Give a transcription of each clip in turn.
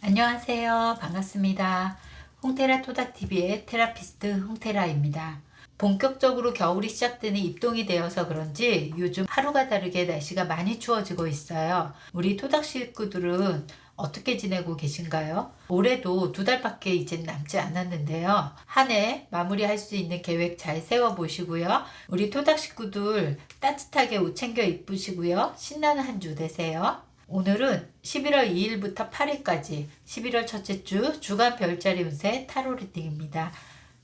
안녕하세요. 반갑습니다. 홍테라 토닥TV의 테라피스트 홍테라입니다. 본격적으로 겨울이 시작되는 입동이 되어서 그런지 요즘 하루가 다르게 날씨가 많이 추워지고 있어요. 우리 토닥 식구들은 어떻게 지내고 계신가요? 올해도 2달밖에 이제 남지 않았는데요. 한 해 마무리할 수 있는 계획 잘 세워보시고요. 우리 토닥 식구들 따뜻하게 옷 챙겨 입으시고요. 신나는 한 주 되세요. 오늘은 11월 2일부터 8일까지 11월 첫째 주 주간 별자리 운세 타로 리딩입니다.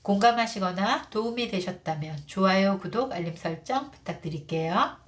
공감하시거나 도움이 되셨다면 좋아요, 구독, 알림 설정 부탁드릴게요.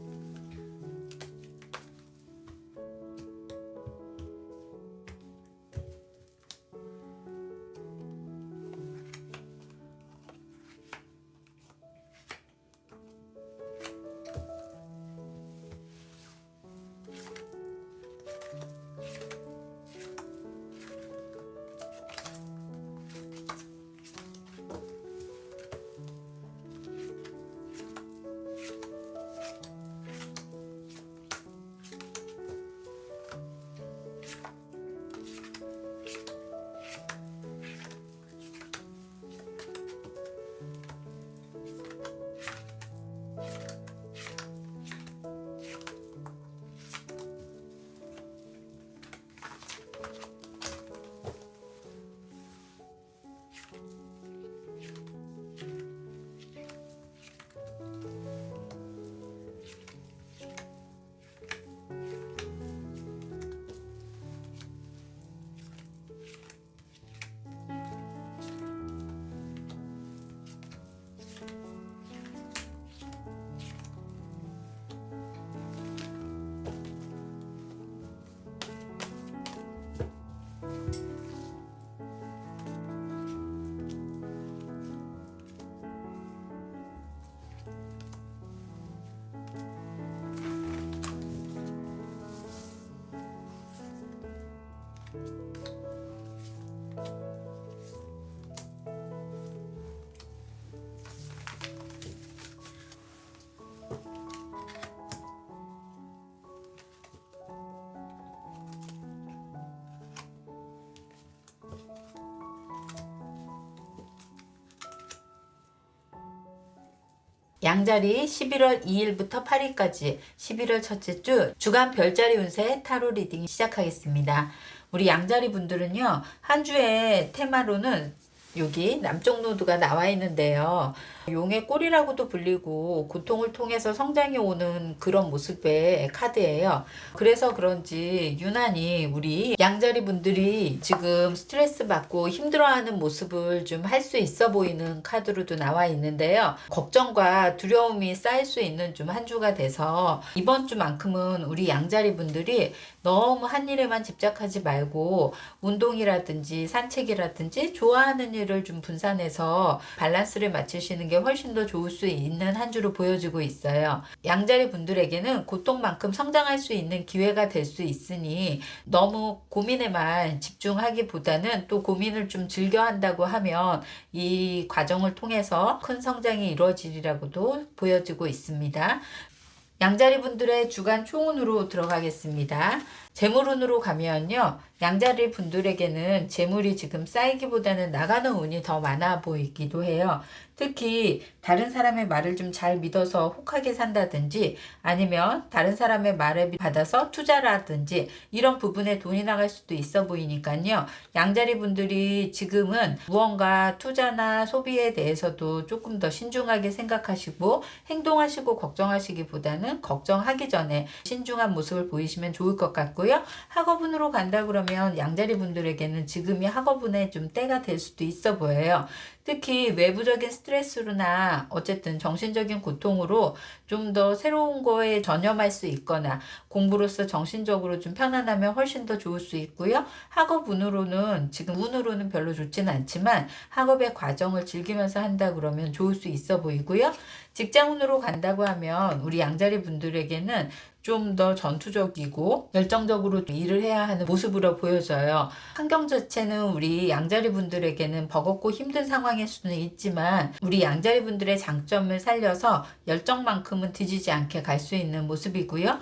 양자리 11월 2일부터 8일까지 11월 첫째 주 주간 별자리 운세 타로 리딩 시작하겠습니다. 우리 양자리 분들은요, 한 주의 테마로는 여기 남쪽 노드가 나와 있는데요. 용의 꼴이라고도 불리고 고통을 통해서 성장해 오는 그런 모습의 카드예요. 그래서 그런지 유난히 우리 양자리 분들이 지금 스트레스 받고 힘들어하는 모습을 좀 할 수 있어 보이는 카드로도 나와 있는데요. 걱정과 두려움이 쌓일 수 있는 좀 한 주가 돼서 이번 주만큼은 우리 양자리 분들이 너무 한 일에만 집착하지 말고 운동이라든지 산책이라든지 좋아하는 일을 좀 분산해서 밸런스를 맞추시는 게 훨씬 더 좋을 수 있는 한 주로 보여지고 있어요. 양자리 분들에게는 고통만큼 성장할 수 있는 기회가 될 수 있으니 너무 고민에만 집중하기보다는 또 고민을 좀 즐겨 한다고 하면 이 과정을 통해서 큰 성장이 이루어지리라고도 보여지고 있습니다. 양자리 분들의 주간 총운으로 들어가겠습니다. 재물운으로 가면요, 양자리 분들에게는 재물이 지금 쌓이기보다는 나가는 운이 더 많아 보이기도 해요. 특히 다른 사람의 말을 좀 잘 믿어서 혹하게 산다든지 아니면 다른 사람의 말을 받아서 투자를 하든지 이런 부분에 돈이 나갈 수도 있어 보이니까요. 양자리 분들이 지금은 무언가 투자나 소비에 대해서도 조금 더 신중하게 생각하시고 행동하시고 걱정하시기보다는 걱정하기 전에 신중한 모습을 보이시면 좋을 것 같고요. 학업운으로 간다 그러면 양자리 분들에게는 지금이 학업운의 좀 때가 될 수도 있어 보여요. 특히 외부적인 스트레스로나 어쨌든 정신적인 고통으로 좀 더 새로운 거에 전념할 수 있거나 공부로서 정신적으로 좀 편안하면 훨씬 더 좋을 수 있고요. 학업 운으로는 지금 운으로는 별로 좋지는 않지만 학업의 과정을 즐기면서 한다 그러면 좋을 수 있어 보이고요. 직장 운으로 간다고 하면 우리 양자리 분들에게는 좀 더 전투적이고 열정적으로 일을 해야 하는 모습으로 보여져요. 환경 자체는 우리 양자리 분들에게는 버겁고 힘든 상황일 수는 있지만 우리 양자리 분들의 장점을 살려서 열정만큼은 뒤지지 않게 갈 수 있는 모습이고요.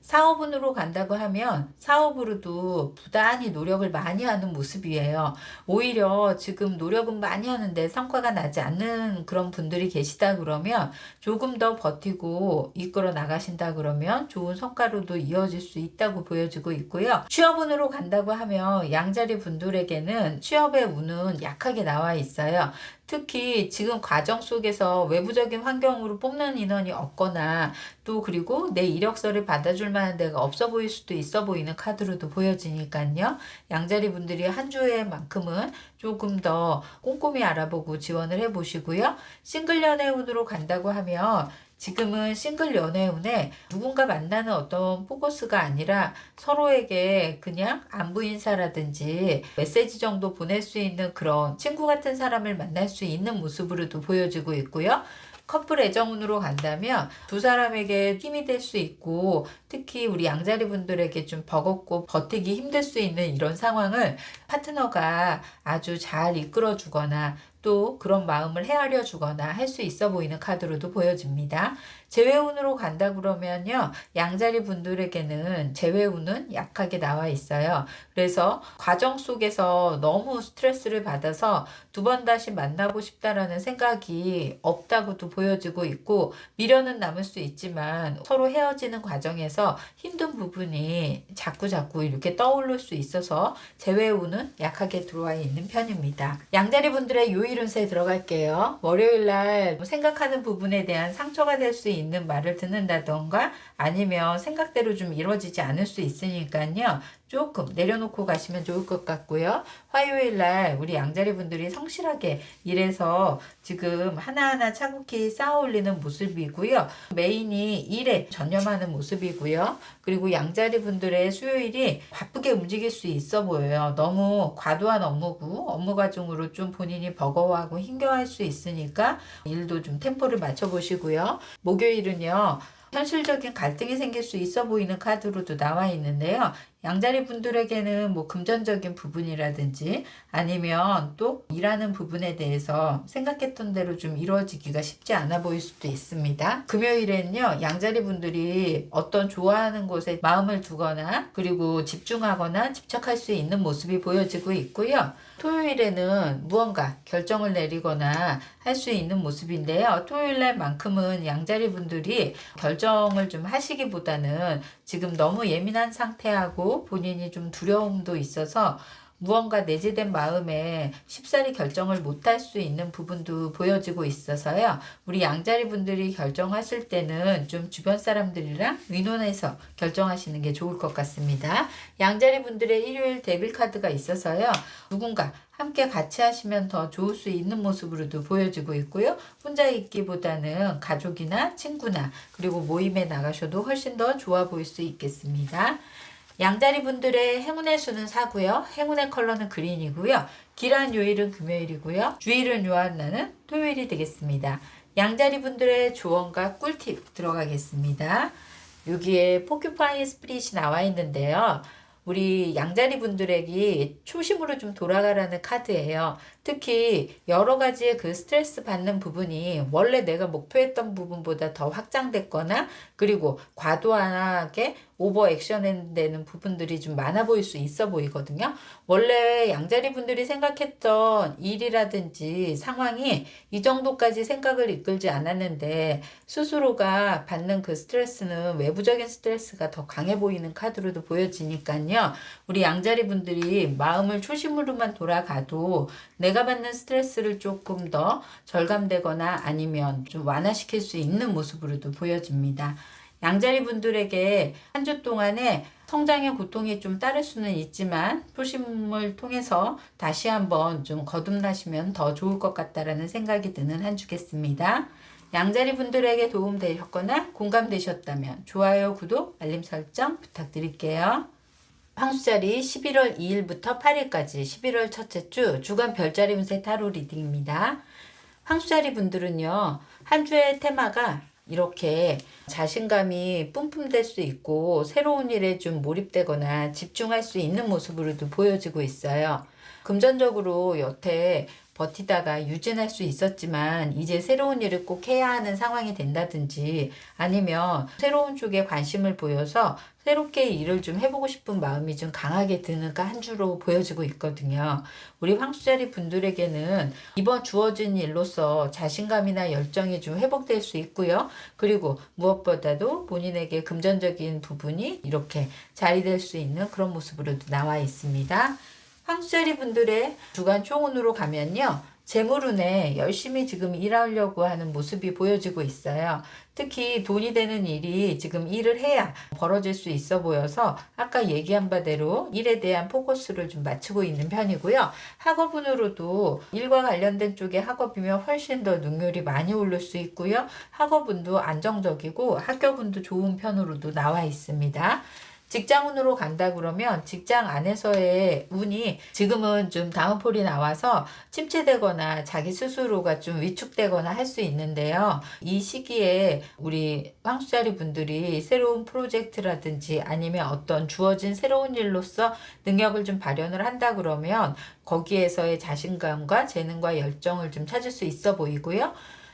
사업운으로 간다고 하면 사업으로도 부단히 노력을 많이 하는 모습이에요. 오히려 지금 노력은 많이 하는데 성과가 나지 않는 그런 분들이 계시다 그러면 조금 더 버티고 이끌어 나가신다 그러면 좋은 성과로도 이어질 수 있다고 보여지고 있고요. 취업운으로 간다고 하면 양자리 분들에게는 취업의 운은 약하게 나와 있어요. 특히 지금 과정 속에서 외부적인 환경으로 뽑는 인원이 없거나 또 그리고 내 이력서를 받아줄 만한 데가 없어 보일 수도 있어 보이는 카드로도 보여지니까요. 양자리 분들이 한 주에만큼은 조금 더 꼼꼼히 알아보고 지원을 해보시고요. 싱글 연애운으로 간다고 하면 지금은 싱글 연애운에 누군가 만나는 어떤 포커스가 아니라 서로에게 그냥 안부 인사라든지 메시지 정도 보낼 수 있는 그런 친구 같은 사람을 만날 수 있는 모습으로도 보여지고 있고요. 커플 애정운으로 간다면 두 사람에게 힘이 될 수 있고 특히 우리 양자리 분들에게 좀 버겁고 버티기 힘들 수 있는 이런 상황을 파트너가 아주 잘 이끌어 주거나 또 그런 마음을 헤아려 주거나 할 수 있어 보이는 카드로도 보여집니다. 재회운으로 간다 그러면요. 양자리 분들에게는 재회운은 약하게 나와 있어요. 그래서 과정 속에서 너무 스트레스를 받아서 두 번 다시 만나고 싶다라는 생각이 없다고도 보여지고 있고 미련은 남을 수 있지만 서로 헤어지는 과정에서 힘든 부분이 자꾸 이렇게 떠오를 수 있어서 재회운은 약하게 들어와 있는 편입니다. 양자리 분들의 요일 운세 들어갈게요. 월요일날 생각하는 부분에 대한 상처가 될 수 있는 말을 듣는다던가 아니면 생각대로 좀 이루어지지 않을 수 있으니까요. 조금 내려놓고 가시면 좋을 것 같고요. 화요일날 우리 양자리 분들이 성실하게 일해서 지금 하나하나 차곡히 쌓아 올리는 모습이고요. 메인이 일에 전념하는 모습이고요. 그리고 양자리 분들의 수요일이 바쁘게 움직일 수 있어 보여요. 너무 과도한 업무고 업무 과중으로 좀 본인이 버거워하고 힘겨워할 수 있으니까 일도 좀 템포를 맞춰 보시고요. 목요일은요. 현실적인 갈등이 생길 수 있어 보이는 카드로도 나와 있는데요. 양자리 분들에게는 뭐 금전적인 부분이라든지 아니면 또 일하는 부분에 대해서 생각했던 대로 좀 이루어지기가 쉽지 않아 보일 수도 있습니다. 금요일에는요, 양자리 분들이 어떤 좋아하는 곳에 마음을 두거나 그리고 집중하거나 집착할 수 있는 모습이 보여지고 있고요. 토요일에는 무언가 결정을 내리거나 할 수 있는 모습인데요. 토요일날만큼은 양자리 분들이 결정을 좀 하시기보다는 지금 너무 예민한 상태하고 본인이 좀 두려움도 있어서 무언가 내재된 마음에 쉽사리 결정을 못할 수 있는 부분도 보여지고 있어서요. 우리 양자리 분들이 결정하실 때는 좀 주변 사람들이랑 의논해서 결정하시는 게 좋을 것 같습니다. 양자리 분들의 일요일 데빌 카드가 있어서요. 누군가 함께 같이 하시면 더 좋을 수 있는 모습으로도 보여지고 있고요. 혼자 있기보다는 가족이나 친구나 그리고 모임에 나가셔도 훨씬 더 좋아 보일 수 있겠습니다. 양자리 분들의 행운의 수는 4고요. 행운의 컬러는 그린이고요. 길한 요일은 금요일이고요. 주일은 요한 날은 토요일이 되겠습니다. 양자리 분들의 조언과 꿀팁 들어가겠습니다. 여기에 포큐파인 스피릿이 나와 있는데요. 우리 양자리 분들에게 초심으로 좀 돌아가라는 카드예요. 특히 여러 가지의 그 스트레스 받는 부분이 원래 내가 목표했던 부분보다 더 확장됐거나 그리고 과도하게 오버 액션되는 부분들이 좀 많아 보일 수 있어 보이거든요. 원래 양자리 분들이 생각했던 일이라든지 상황이 이 정도까지 생각을 이끌지 않았는데 스스로가 받는 그 스트레스는 외부적인 스트레스가 더 강해 보이는 카드로도 보여지니까요. 우리 양자리 분들이 마음을 초심으로만 돌아가도 내가 받는 스트레스를 조금 더 절감되거나 아니면 좀 완화시킬 수 있는 모습으로도 보여집니다. 양자리 분들에게 한 주 동안에 성장의 고통이 좀 따를 수는 있지만 초심을 통해서 다시 한번 좀 거듭나시면 더 좋을 것 같다라는 생각이 드는 한 주겠습니다. 양자리 분들에게 도움되셨거나 공감되셨다면 좋아요, 구독, 알림 설정 부탁드릴게요. 황수자리 11월 2일부터 8일까지 11월 첫째 주 주간 별자리 운세 타로 리딩입니다. 황수자리 분들은요, 한 주의 테마가 이렇게 자신감이 뿜뿜될 수 있고 새로운 일에 좀 몰입되거나 집중할 수 있는 모습으로도 보여지고 있어요. 금전적으로 여태 버티다가 유진할 수 있었지만 이제 새로운 일을 꼭 해야 하는 상황이 된다든지 아니면 새로운 쪽에 관심을 보여서 새롭게 일을 좀 해보고 싶은 마음이 좀 강하게 드는 한 주로 보여지고 있거든요. 우리 황수자리 분들에게는 이번 주어진 일로서 자신감이나 열정이 좀 회복될 수 있고요. 그리고 무엇보다도 본인에게 금전적인 부분이 이렇게 자리될 수 있는 그런 모습으로도 나와 있습니다. 황수자리 분들의 주간 총운으로 가면요. 재물운에 열심히 지금 일하려고 하는 모습이 보여지고 있어요. 특히 돈이 되는 일이 지금 일을 해야 벌어질 수 있어 보여서 아까 얘기한 바대로 일에 대한 포커스를 좀 맞추고 있는 편이고요. 학업운으로도 일과 관련된 쪽의 학업이면 훨씬 더 능률이 많이 오를 수 있고요. 학업운도 안정적이고 학교운도 좋은 편으로도 나와 있습니다. 직장운으로 간다 그러면 직장 안에서의 운이 지금은 좀 다운폴이 나와서 침체되거나 자기 스스로가 좀 위축되거나 할 수 있는데요. 이 시기에 우리 황수자리 분들이 새로운 프로젝트라든지 아니면 어떤 주어진 새로운 일로서 능력을 좀 발현을 한다 그러면 거기에서의 자신감과 재능과 열정을 좀 찾을 수 있어 보이고요.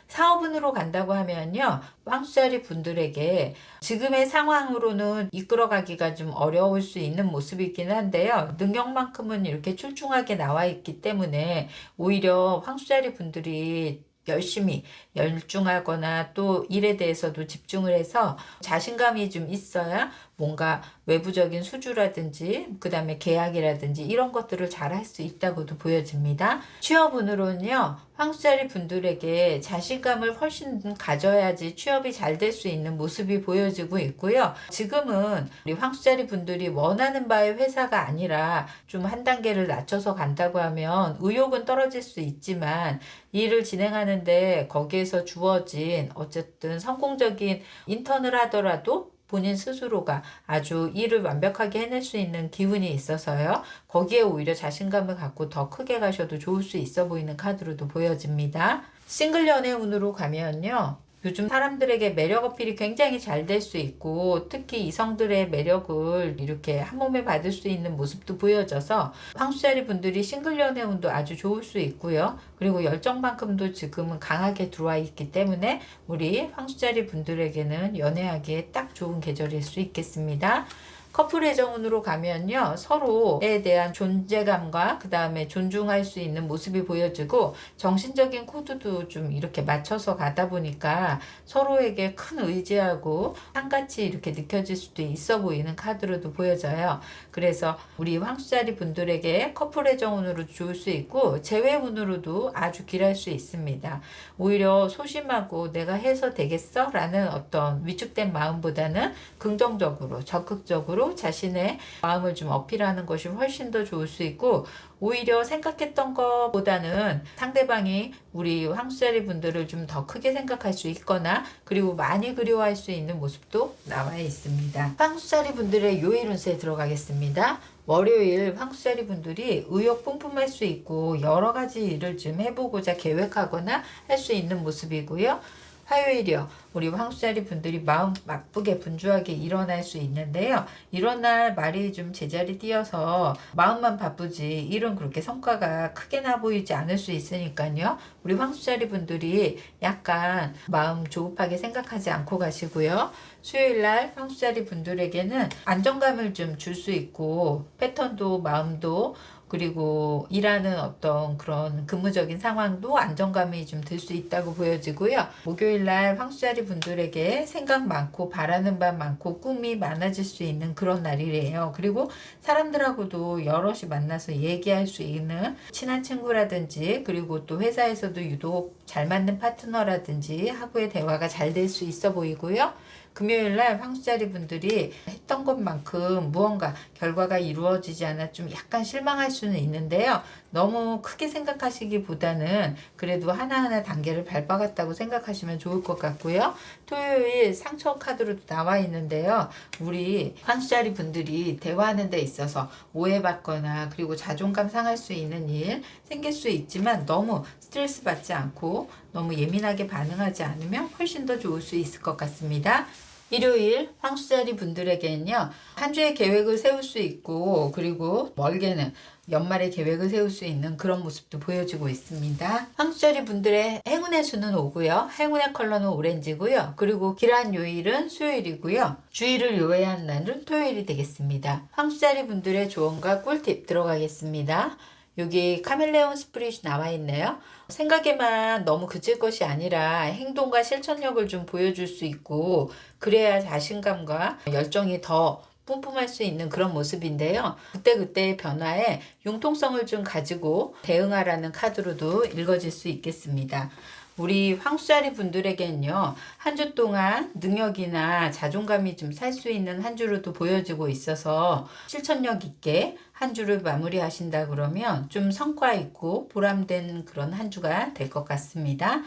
사업운으로 간다고 하면요. 황수자리 분들에게 지금의 상황으로는 이끌어가기가 좀 어려울 수 있는 모습이긴 한데요. 능력만큼은 이렇게 출중하게 나와 있기 때문에 오히려 황수자리 분들이 열심히 열중하거나 또 일에 대해서도 집중을 해서 자신감이 좀 있어야 뭔가 외부적인 수주라든지 그 다음에 계약이라든지 이런 것들을 잘 할 수 있다고도 보여집니다. 취업운으로는요. 황수자리 분들에게 자신감을 훨씬 가져야지 취업이 잘 될 수 있는 모습이 보여지고 있고요. 지금은 우리 황수자리 분들이 원하는 바의 회사가 아니라 좀 한 단계를 낮춰서 간다고 하면 의욕은 떨어질 수 있지만 일을 진행하는데 거기에서 주어진 어쨌든 성공적인 인턴을 하더라도 본인 스스로가 아주 일을 완벽하게 해낼 수 있는 기운이 있어서요. 거기에 오히려 자신감을 갖고 더 크게 가셔도 좋을 수 있어 보이는 카드로도 보여집니다. 싱글 연애운으로 가면요. 요즘 사람들에게 매력 어필이 굉장히 잘 될 수 있고 특히 이성들의 매력을 이렇게 한 몸에 받을 수 있는 모습도 보여져서 황수자리 분들이 싱글 연애운도 아주 좋을 수 있고요. 그리고 열정만큼도 지금은 강하게 들어와 있기 때문에 우리 황수자리 분들에게는 연애하기에 딱 좋은 계절일 수 있겠습니다. 커플 애정운으로 가면요. 서로에 대한 존재감과 그 다음에 존중할 수 있는 모습이 보여지고 정신적인 코드도 좀 이렇게 맞춰서 가다 보니까 서로에게 큰 의지하고 한같이 이렇게 느껴질 수도 있어 보이는 카드로도 보여져요. 그래서 우리 황수자리 분들에게 커플 애정운으로 좋을 수 있고 재회운으로도 아주 길할 수 있습니다. 오히려 소심하고 내가 해서 되겠어? 라는 어떤 위축된 마음보다는 긍정적으로 적극적으로 자신의 마음을 좀 어필하는 것이 훨씬 더 좋을 수 있고 오히려 생각했던 것보다는 상대방이 우리 황수자리 분들을 좀 더 크게 생각할 수 있거나 그리고 많이 그리워할 수 있는 모습도 나와 있습니다. 황수자리 분들의 요일 운세에 들어가겠습니다. 월요일 황수자리 분들이 의욕 뿜뿜할 수 있고 여러 가지 일을 좀 해보고자 계획하거나 할 수 있는 모습이고요. 화요일이요. 우리 황수자리 분들이 마음 바쁘게 분주하게 일어날 수 있는데요. 이런 날 말이 좀 제자리 띄어서 마음만 바쁘지 일은 그렇게 성과가 크게 나 보이지 않을 수 있으니까요. 우리 황수자리 분들이 약간 마음 조급하게 생각하지 않고 가시고요. 수요일날 황수자리 분들에게는 안정감을 좀 줄 수 있고 패턴도 마음도 그리고 일하는 어떤 그런 근무적인 상황도 안정감이 좀 들 수 있다고 보여지고요. 목요일날 황수자리 분들에게 생각 많고 바라는 바 많고 꿈이 많아질 수 있는 그런 날이래요. 그리고 사람들하고도 여럿이 만나서 얘기할 수 있는 친한 친구라든지 그리고 또 회사에서도 유독 잘 맞는 파트너라든지 하고의 대화가 잘 될 수 있어 보이고요. 금요일날 황수자리 분들이 했던 것만큼 무언가 결과가 이루어지지 않아 좀 약간 실망할 수는 있는데요. 너무 크게 생각하시기보다는 그래도 하나하나 단계를 밟아갔다고 생각하시면 좋을 것 같고요. 토요일 상처 카드로도 나와 있는데요. 우리 황수자리 분들이 대화하는 데 있어서 오해받거나 그리고 자존감 상할 수 있는 일 생길 수 있지만 너무 스트레스 받지 않고 너무 예민하게 반응하지 않으면 훨씬 더 좋을 수 있을 것 같습니다. 일요일 황수자리 분들에게는요, 한 주의 계획을 세울 수 있고, 그리고 멀게는 연말에 계획을 세울 수 있는 그런 모습도 보여주고 있습니다. 황수자리 분들의 행운의 수는 5고요. 행운의 컬러는 오렌지고요. 그리고 길한 요일은 수요일이고요. 주의를 요해야 하는 날은 토요일이 되겠습니다. 황수자리 분들의 조언과 꿀팁 들어가겠습니다. 여기 카멜레온 스프릿이 나와 있네요. 생각에만 너무 그칠 것이 아니라 행동과 실천력을 좀 보여줄 수 있고, 그래야 자신감과 열정이 더 뿜뿜할 수 있는 그런 모습인데요. 그때그때의 변화에 융통성을 좀 가지고 대응하라는 카드로도 읽어질 수 있겠습니다. 우리 황수자리 분들에게는요, 한 주 동안 능력이나 자존감이 좀 살 수 있는 한 주로도 보여지고 있어서 실천력 있게 한 주를 마무리하신다 그러면 좀 성과 있고 보람된 그런 한 주가 될 것 같습니다.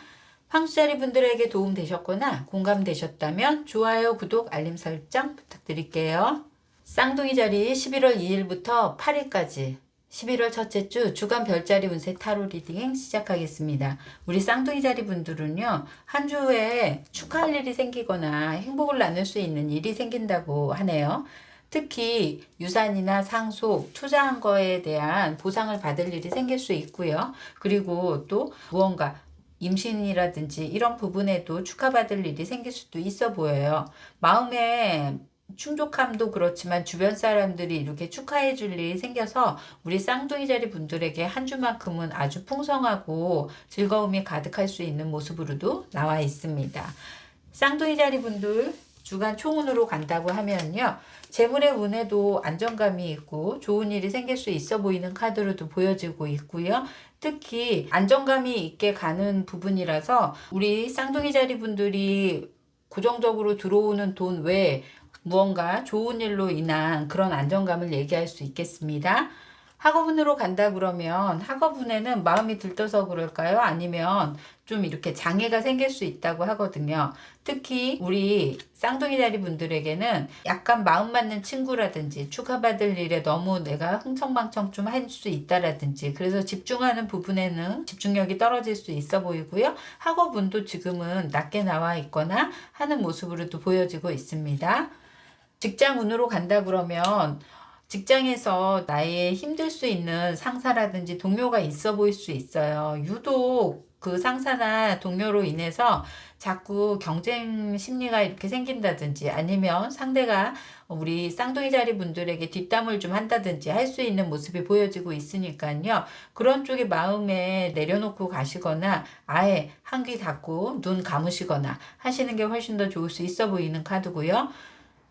황수자리 분들에게 도움 되셨거나 공감되셨다면 좋아요, 구독, 알림 설정 부탁드릴게요. 쌍둥이 자리 11월 2일부터 8일까지 11월 첫째 주 주간 별자리 운세 타로 리딩 시작하겠습니다. 우리 쌍둥이 자리 분들은요, 한 주에 축하할 일이 생기거나 행복을 나눌 수 있는 일이 생긴다고 하네요. 특히 유산이나 상속, 투자한 거에 대한 보상을 받을 일이 생길 수 있고요. 그리고 또 무언가 임신이라든지 이런 부분에도 축하받을 일이 생길 수도 있어 보여요. 마음에 충족함도 그렇지만 주변 사람들이 이렇게 축하해 줄 일이 생겨서 우리 쌍둥이 자리 분들에게 한 주만큼은 아주 풍성하고 즐거움이 가득할 수 있는 모습으로도 나와 있습니다. 쌍둥이 자리 분들 주간 총운으로 간다고 하면요, 재물의 운에도 안정감이 있고 좋은 일이 생길 수 있어 보이는 카드로도 보여지고 있고요. 특히 안정감이 있게 가는 부분이라서 우리 쌍둥이 자리 분들이 고정적으로 들어오는 돈 외에 무언가 좋은 일로 인한 그런 안정감을 얘기할 수 있겠습니다. 학업운으로 간다 그러면 학업운에는 마음이 들떠서 그럴까요? 아니면 좀 이렇게 장애가 생길 수 있다고 하거든요. 특히 우리 쌍둥이 자리 분들에게는 약간 마음 맞는 친구라든지 축하받을 일에 너무 내가 흥청망청 좀 할 수 있다라든지, 그래서 집중하는 부분에는 집중력이 떨어질 수 있어 보이고요. 학업운도 지금은 낮게 나와 있거나 하는 모습으로도 보여지고 있습니다. 직장운으로 간다 그러면 직장에서 나의 힘들 수 있는 상사라든지 동료가 있어 보일 수 있어요. 유독 그 상사나 동료로 인해서 자꾸 경쟁 심리가 이렇게 생긴다든지, 아니면 상대가 우리 쌍둥이 자리 분들에게 뒷담을 좀 한다든지 할 수 있는 모습이 보여지고 있으니까요. 그런 쪽에 마음에 내려놓고 가시거나 아예 한 귀 닫고 눈 감으시거나 하시는 게 훨씬 더 좋을 수 있어 보이는 카드고요.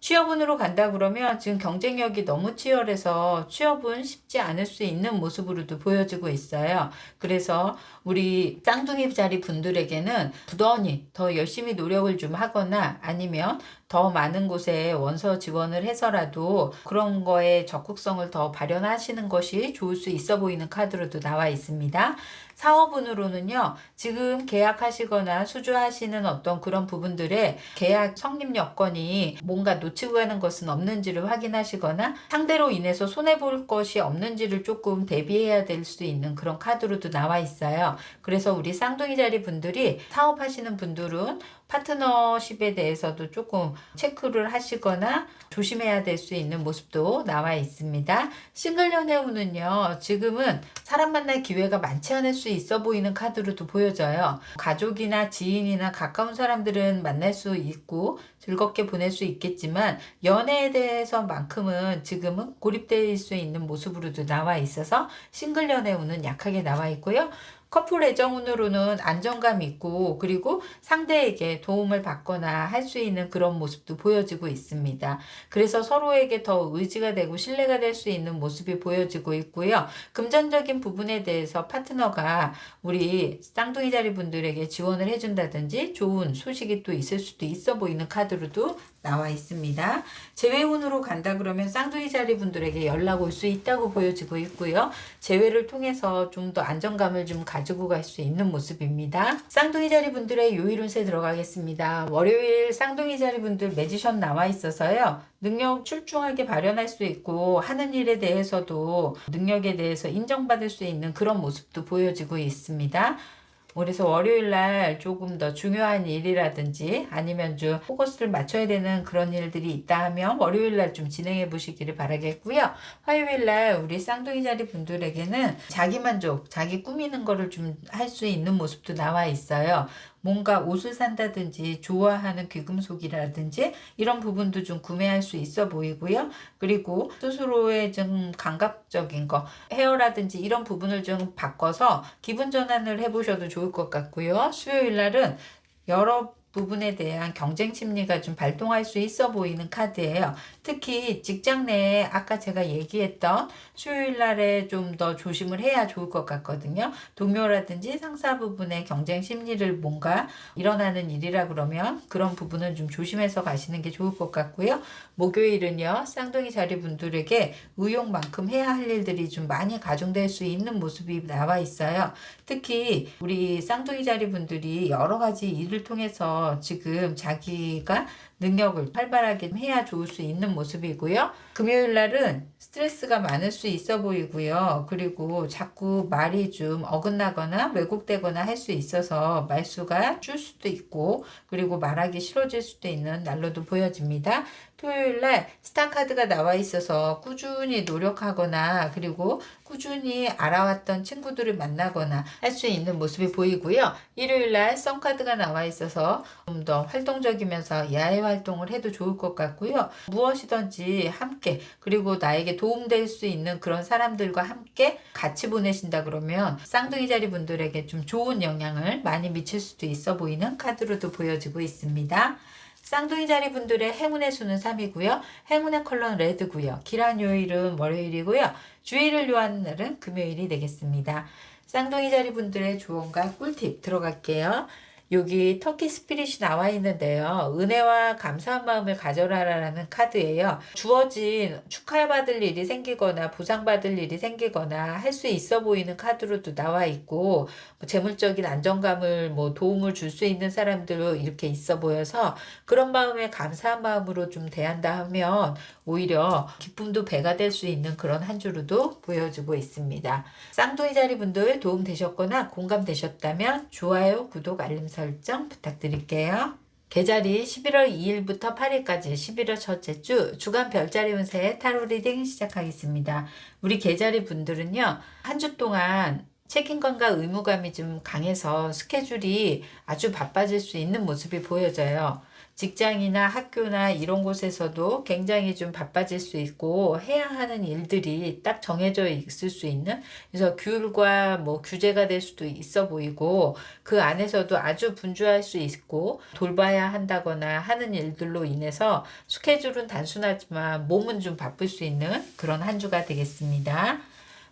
취업운으로 간다 그러면 지금 경쟁력이 너무 치열해서 취업은 쉽지 않을 수 있는 모습으로도 보여지고 있어요. 그래서 우리 쌍둥이 자리 분들에게는 부단히 더 열심히 노력을 좀 하거나 아니면 더 많은 곳에 원서 지원을 해서라도 그런 거에 적극성을 더 발현하시는 것이 좋을 수 있어 보이는 카드로도 나와 있습니다. 사업운으로는요, 지금 계약하시거나 수주하시는 어떤 그런 부분들의 계약 성립 여건이 뭔가 놓치고 가는 것은 없는지를 확인하시거나 상대로 인해서 손해볼 것이 없는지를 조금 대비해야 될 수 있는 그런 카드로도 나와 있어요. 그래서 우리 쌍둥이 자리 분들이 사업하시는 분들은 파트너십에 대해서도 조금 체크를 하시거나 조심해야 될 수 있는 모습도 나와 있습니다. 싱글 연애운은요, 지금은 사람 만날 기회가 많지 않을 수 있어 보이는 카드로도 보여져요. 가족이나 지인이나 가까운 사람들은 만날 수 있고 즐겁게 보낼 수 있겠지만 연애에 대해서만큼은 지금은 고립될 수 있는 모습으로도 나와 있어서 싱글 연애운은 약하게 나와 있고요. 커플 애정운으로는 안정감 있고 그리고 상대에게 도움을 받거나 할 수 있는 그런 모습도 보여지고 있습니다. 그래서 서로에게 더 의지가 되고 신뢰가 될 수 있는 모습이 보여지고 있고요. 금전적인 부분에 대해서 파트너가 우리 쌍둥이 자리 분들에게 지원을 해준다든지 좋은 소식이 또 있을 수도 있어 보이는 카드로도 나와 있습니다. 재회운으로 간다 그러면 쌍둥이 자리 분들에게 연락 올 수 있다고 보여지고 있고요. 재회를 통해서 좀 더 안정감을 좀 가지고 갈 수 있는 모습입니다. 쌍둥이 자리 분들의 요일 운세 들어가겠습니다. 월요일 쌍둥이 자리 분들 매지션 나와 있어서요, 능력 출중하게 발현할 수 있고 하는 일에 대해서도 능력에 대해서 인정받을 수 있는 그런 모습도 보여지고 있습니다. 그래서 월요일 날 조금 더 중요한 일이라든지 아니면 좀 포커스를 맞춰야 되는 그런 일들이 있다 하면 월요일 날 좀 진행해 보시기를 바라겠고요. 화요일 날 우리 쌍둥이 자리 분들에게는 자기 만족, 자기 꾸미는 거를 좀 할 수 있는 모습도 나와 있어요. 뭔가 옷을 산다든지 좋아하는 귀금속이라든지 이런 부분도 좀 구매할 수 있어 보이고요. 그리고 스스로의 좀 감각적인 거, 헤어라든지 이런 부분을 좀 바꿔서 기분 전환을 해보셔도 좋을 것 같고요. 수요일 날은 여러 부분에 대한 경쟁 심리가 좀 발동할 수 있어 보이는 카드예요. 특히 직장 내에 아까 제가 얘기했던 수요일 날에 좀 더 조심을 해야 좋을 것 같거든요. 동료라든지 상사 부분의 경쟁 심리를 뭔가 일어나는 일이라 그러면 그런 부분은 좀 조심해서 가시는 게 좋을 것 같고요. 목요일은요, 쌍둥이 자리 분들에게 의욕만큼 해야 할 일들이 좀 많이 가중될 수 있는 모습이 나와 있어요. 특히 우리 쌍둥이 자리 분들이 여러 가지 일을 통해서 지금 자기가 능력을 활발하게 해야 좋을 수 있는 모습이고요. 금요일 날은 스트레스가 많을 수 있어 보이고요. 그리고 자꾸 말이 좀 어긋나거나 왜곡되거나 할 수 있어서 말수가 줄 수도 있고, 그리고 말하기 싫어질 수도 있는 날로도 보여집니다. 토요일 날 스타 카드가 나와 있어서 꾸준히 노력하거나 그리고 꾸준히 알아왔던 친구들을 만나거나 할 수 있는 모습이 보이고요. 일요일 날 선 카드가 나와 있어서 좀 더 활동적이면서 야외 활동을 해도 좋을 것 같고요. 무엇이든지 함께 그리고 나에게 도움될 수 있는 그런 사람들과 함께 같이 보내신다 그러면 쌍둥이 자리 분들에게 좀 좋은 영향을 많이 미칠 수도 있어 보이는 카드로도 보여지고 있습니다. 쌍둥이 자리 분들의 행운의 수는 3이고요. 행운의 컬러는 레드고요. 길한 요일은 월요일이고요. 주의를 요하는 날은 금요일이 되겠습니다. 쌍둥이 자리 분들의 조언과 꿀팁 들어갈게요. 여기 터키 스피릿이 나와 있는데요. 은혜와 감사한 마음을 가져라라는 카드예요. 주어진 축하받을 일이 생기거나 보상받을 일이 생기거나 할 수 있어 보이는 카드로도 나와 있고, 뭐 재물적인 안정감을 도움을 줄 수 있는 사람들로 이렇게 있어 보여서 그런 마음에 감사한 마음으로 좀 대한다 하면 오히려 기쁨도 배가 될 수 있는 그런 한 주로도 보여지고 있습니다. 쌍둥이 자리 분들 도움 되셨거나 공감 되셨다면 좋아요, 구독, 알림 설정 부탁드릴게요. 계절이 11월 2일부터 8일까지 11월 첫째 주 주간 별자리 운세 타로 리딩 시작하겠습니다. 우리 계절이 분들은요, 한 주 동안 책임감과 의무감이 좀 강해서 스케줄이 아주 바빠질 수 있는 모습이 보여져요. 직장이나 학교나 이런 곳에서도 굉장히 좀 바빠질 수 있고 해야 하는 일들이 딱 정해져 있을 수 있는, 그래서 규율과 규제가 될 수도 있어 보이고 그 안에서도 아주 분주할 수 있고 돌봐야 한다거나 하는 일들로 인해서 스케줄은 단순하지만 몸은 좀 바쁠 수 있는 그런 한 주가 되겠습니다.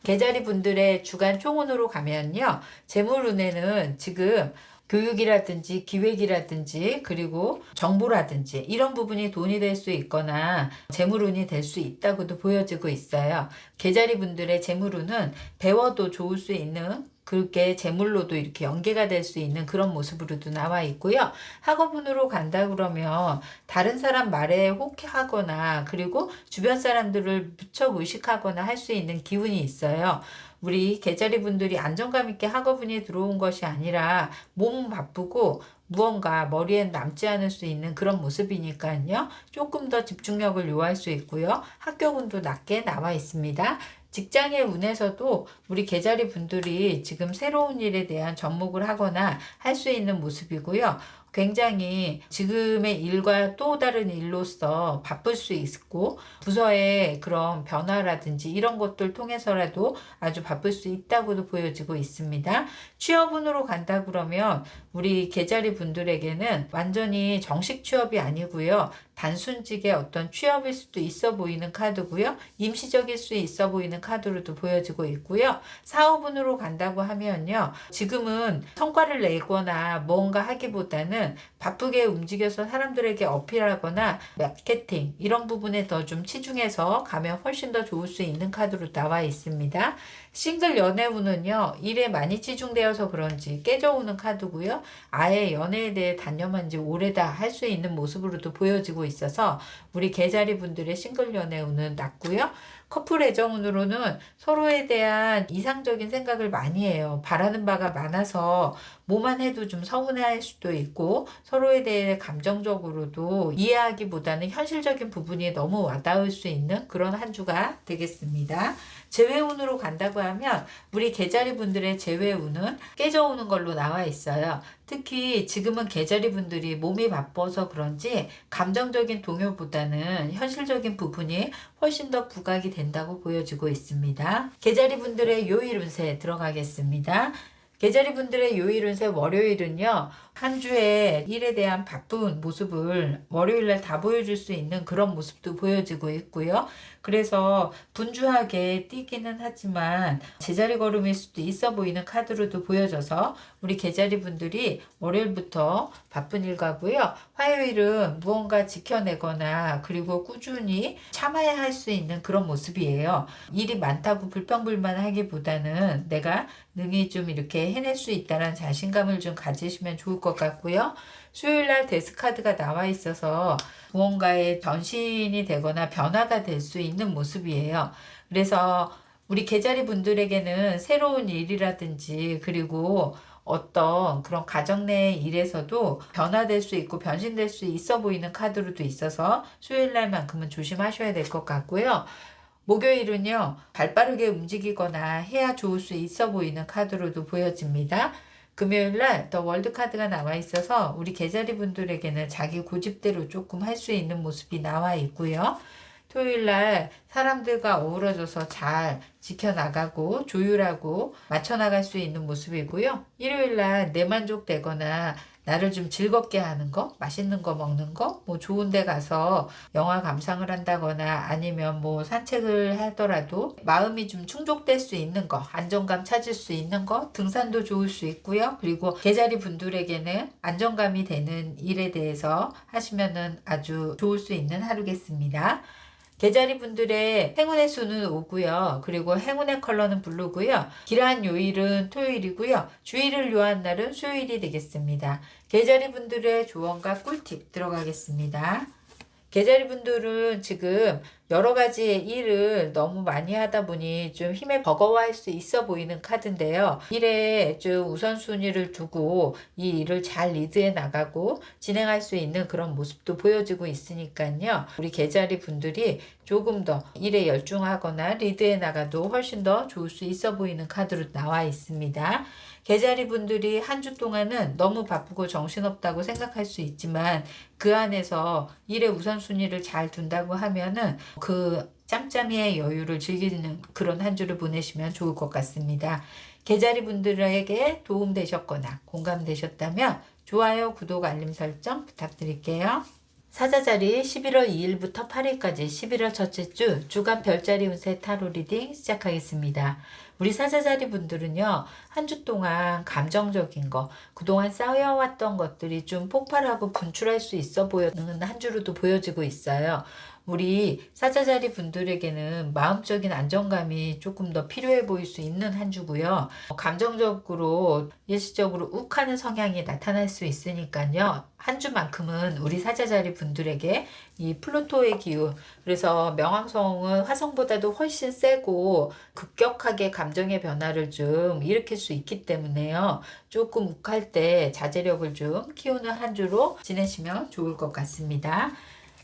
계자리 분들의 주간 총운으로 가면요, 재물운에는 지금 교육이라든지 기획이라든지 그리고 정보라든지 이런 부분이 돈이 될 수 있거나 재물운이 될 수 있다고도 보여지고 있어요. 계자리 분들의 재물운은 배워도 좋을 수 있는, 그렇게 재물로도 이렇게 연계가 될 수 있는 그런 모습으로도 나와 있고요. 학업운으로 간다 그러면 다른 사람 말에 혹하거나 그리고 주변 사람들을 무척 의식하거나 할 수 있는 기운이 있어요. 우리 계자리 분들이 안정감 있게 학업운이 들어온 것이 아니라 몸은 바쁘고 무언가 머리엔 남지 않을 수 있는 그런 모습이니까요. 조금 더 집중력을 요할 수 있고요. 학교운도 낮게 나와 있습니다. 직장의 운에서도 우리 계자리 분들이 지금 새로운 일에 대한 접목을 하거나 할 수 있는 모습이고요. 굉장히 지금의 일과 또 다른 일로서 바쁠 수 있고 부서의 그런 변화라든지 이런 것들 통해서라도 아주 바쁠 수 있다고도 보여지고 있습니다. 취업운으로 간다 그러면 우리 계자리 분들에게는 완전히 정식 취업이 아니고요. 단순직의 어떤 취업일 수도 있어 보이는 카드고요. 임시적일 수 있어 보이는 카드로도 보여지고 있고요. 사업운으로 간다고 하면요, 지금은 성과를 내거나 뭔가 하기보다는 바쁘게 움직여서 사람들에게 어필하거나 마케팅 이런 부분에 더 좀 치중해서 가면 훨씬 더 좋을 수 있는 카드로 나와 있습니다. 싱글 연애운은요, 일에 많이 치중되어서 그런지 깨져오는 카드고요. 아예 연애에 대해 단념한 지 오래다 할 수 있는 모습으로도 보여지고 있어서 우리 계자리 분들의 싱글 연애운은 낮고요. 커플 애정운으로는 서로에 대한 이상적인 생각을 많이 해요. 바라는 바가 많아서 뭐만 해도 좀 서운해할 수도 있고 서로에 대해 감정적으로도 이해하기보다는 현실적인 부분이 너무 와닿을 수 있는 그런 한 주가 되겠습니다. 재회운으로 간다고 하면 우리 개자리 분들의 재회운은 깨져오는 걸로 나와 있어요. 특히 지금은 개자리 분들이 몸이 바빠서 그런지 감정적인 동요보다는 현실적인 부분이 훨씬 더 부각이 된다고 보여지고 있습니다. 개자리 분들의 요일 운세 들어가겠습니다. 개자리 분들의 요일 운세 월요일은요. 한 주의 일에 대한 바쁜 모습을 월요일날 다 보여줄 수 있는 그런 모습도 보여지고 있고요. 그래서 분주하게 뛰기는 하지만 제자리 걸음일 수도 있어 보이는 카드로도 보여져서 우리 개자리 분들이 월요일부터 바쁜 일과고요. 화요일은 무언가 지켜내거나 그리고 꾸준히 참아야 할 수 있는 그런 모습이에요. 일이 많다고 불평불만하기보다는 내가 능히 좀 이렇게 해낼 수 있다는 자신감을 좀 가지시면 좋을 것 같고요. 수요일날 데스카드가 나와 있어서 무언가의 전신이 되거나 변화가 될 수 있는 모습이에요. 그래서 우리 개자리 분들에게는 새로운 일이라든지 그리고 어떤 그런 가정 내의 일에서도 변화될 수 있고 변신될 수 있어 보이는 카드로도 있어서 수요일날만큼은 조심하셔야 될 것 같고요. 목요일은요, 발빠르게 움직이거나 해야 좋을 수 있어 보이는 카드로도 보여집니다. 금요일날 더 월드 카드가 나와 있어서 우리 개자리 분들에게는 자기 고집대로 조금 할 수 있는 모습이 나와 있고요. 토요일날 사람들과 어우러져서 잘 지켜나가고 조율하고 맞춰나갈 수 있는 모습이고요. 일요일날 내 만족되거나 나를 좀 즐겁게 하는 거, 맛있는 거 먹는 거, 뭐 좋은 데 가서 영화 감상을 한다거나 아니면 뭐 산책을 하더라도 마음이 좀 충족될 수 있는 거, 안정감 찾을 수 있는 거, 등산도 좋을 수 있고요. 그리고 개자리 분들에게는 안정감이 되는 일에 대해서 하시면은 아주 좋을 수 있는 하루겠습니다. 개자리 분들의 행운의 수는 5고요. 그리고 행운의 컬러는 블루고요. 기란 요일은 토요일이고요. 주의를 요한 날은 수요일이 되겠습니다. 개자리 분들의 조언과 꿀팁 들어가겠습니다. 개자리 분들은 지금 여러 가지의 일을 너무 많이 하다 보니 좀 힘에 버거워할 수 있어 보이는 카드인데요. 일에 좀 우선순위를 두고 이 일을 잘 리드해 나가고 진행할 수 있는 그런 모습도 보여지고 있으니까요. 우리 개자리 분들이 조금 더 일에 열중하거나 리드해 나가도 훨씬 더 좋을 수 있어 보이는 카드로 나와 있습니다. 개자리 분들이 한 주 동안은 너무 바쁘고 정신없다고 생각할 수 있지만 그 안에서 일의 우선순위를 잘 둔다고 하면은 그 짬짬이의 여유를 즐기는 그런 한 주를 보내시면 좋을 것 같습니다. 개자리 분들에게 도움되셨거나 공감되셨다면 좋아요, 구독, 알림 설정 부탁드릴게요. 사자자리 11월 2일부터 8일까지 11월 첫째 주 주간 별자리 운세 타로 리딩 시작하겠습니다. 우리 사자자리 분들은요, 한 주 동안 감정적인 거, 그동안 쌓여왔던 것들이 좀 폭발하고 분출할 수 있어 보이는 한 주로도 보여지고 있어요. 우리 사자자리 분들에게는 마음적인 안정감이 조금 더 필요해 보일 수 있는 한 주고요. 감정적으로 일시적으로 욱하는 성향이 나타날 수 있으니까요. 한 주만큼은 우리 사자자리 분들에게 이 플루토의 기운, 그래서 명왕성은 화성보다도 훨씬 세고 급격하게 감정의 변화를 좀 일으킬 수 있기 때문에요. 조금 욱할 때 자제력을 좀 키우는 한 주로 지내시면 좋을 것 같습니다.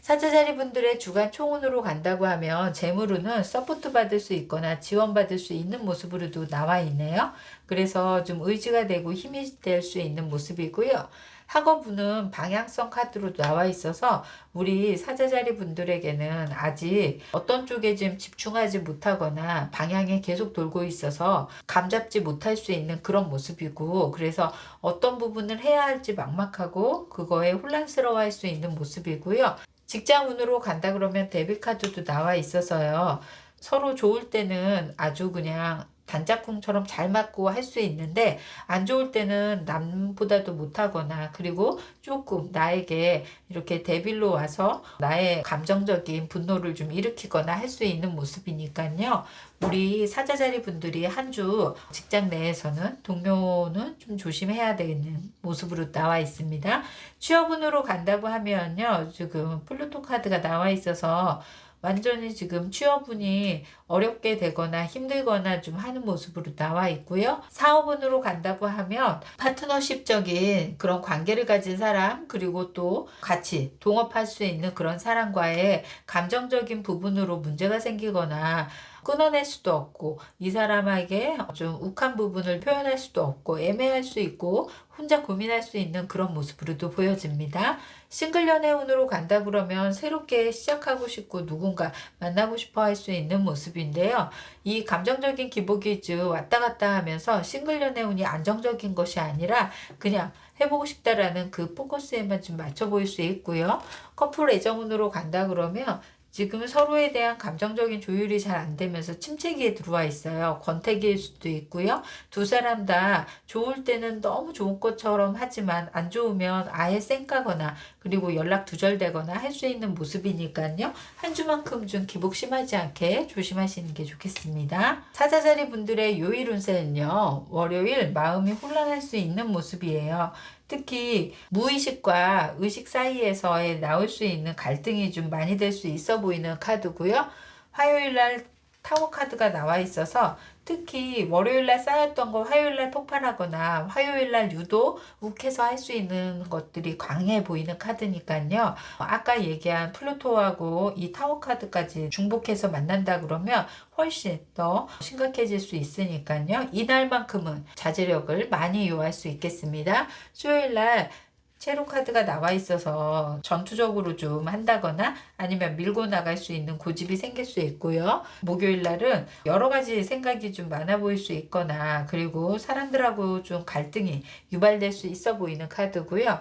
사자자리 분들의 주간 총운으로 간다고 하면 재물운은 서포트 받을 수 있거나 지원받을 수 있는 모습으로도 나와 있네요. 그래서 좀 의지가 되고 힘이 될 수 있는 모습이고요. 학업운은 방향성 카드로 나와 있어서 우리 사자자리 분들에게는 아직 어떤 쪽에 좀 집중하지 못하거나 방향에 계속 돌고 있어서 감잡지 못할 수 있는 그런 모습이고, 그래서 어떤 부분을 해야 할지 막막하고 그거에 혼란스러워할 수 있는 모습이고요. 직장운으로 간다 그러면 데뷔카드도 나와 있어서요. 서로 좋을 때는 아주 그냥 단짝꿍처럼 잘 맞고 할 수 있는데 안 좋을 때는 남보다도 못하거나 그리고 조금 나에게 이렇게 데빌로 와서 나의 감정적인 분노를 좀 일으키거나 할 수 있는 모습이니까요. 우리 사자자리 분들이 한 주 직장 내에서는 동료는 좀 조심해야 되는 모습으로 나와 있습니다. 취업운으로 간다고 하면요. 지금 플루토 카드가 나와 있어서 완전히 지금 취업운이 어렵게 되거나 힘들거나 좀 하는 모습으로 나와 있고요. 사업운으로 간다고 하면 파트너십적인 그런 관계를 가진 사람, 그리고 또 같이 동업할 수 있는 그런 사람과의 감정적인 부분으로 문제가 생기거나 끊어낼 수도 없고, 이 사람에게 좀 욱한 부분을 표현할 수도 없고, 애매할 수 있고 혼자 고민할 수 있는 그런 모습으로도 보여집니다. 싱글 연애운으로 간다 그러면 새롭게 시작하고 싶고 누군가 만나고 싶어 할 수 있는 모습인데요. 이 감정적인 기복이즈 왔다 갔다 하면서 싱글 연애운이 안정적인 것이 아니라 그냥 해보고 싶다라는 그 포커스에만 좀 맞춰 보일 수 있고요. 커플 애정운으로 간다 그러면 지금 서로에 대한 감정적인 조율이 잘 안 되면서 침체기에 들어와 있어요. 권태기일 수도 있고요. 두 사람 다 좋을 때는 너무 좋은 것처럼 하지만 안 좋으면 아예 쌩까거나 그리고 연락 두절되거나 할 수 있는 모습이니까요. 한 주만큼 좀 기복 심하지 않게 조심하시는 게 좋겠습니다. 사자자리 분들의 요일 운세는요. 월요일 마음이 혼란할 수 있는 모습이에요. 특히 무의식과 의식 사이에서의 나올 수 있는 갈등이 좀 많이 될 수 있어 보이는 카드고요. 화요일날 타워 카드가 나와 있어서 특히 월요일날 쌓였던 거 화요일날 폭발하거나 화요일날 유독 욱해서 할 수 있는 것들이 강해 보이는 카드니까요. 아까 얘기한 플루토하고 이 타워 카드까지 중복해서 만난다 그러면 훨씬 더 심각해질 수 있으니까요. 이날만큼은 자제력을 많이 요할 수 있겠습니다. 수요일날 체로 카드가 나와 있어서 전투적으로 좀 한다거나 아니면 밀고 나갈 수 있는 고집이 생길 수 있고요. 목요일 날은 여러 가지 생각이 좀 많아 보일 수 있거나 그리고 사람들하고 좀 갈등이 유발될 수 있어 보이는 카드고요.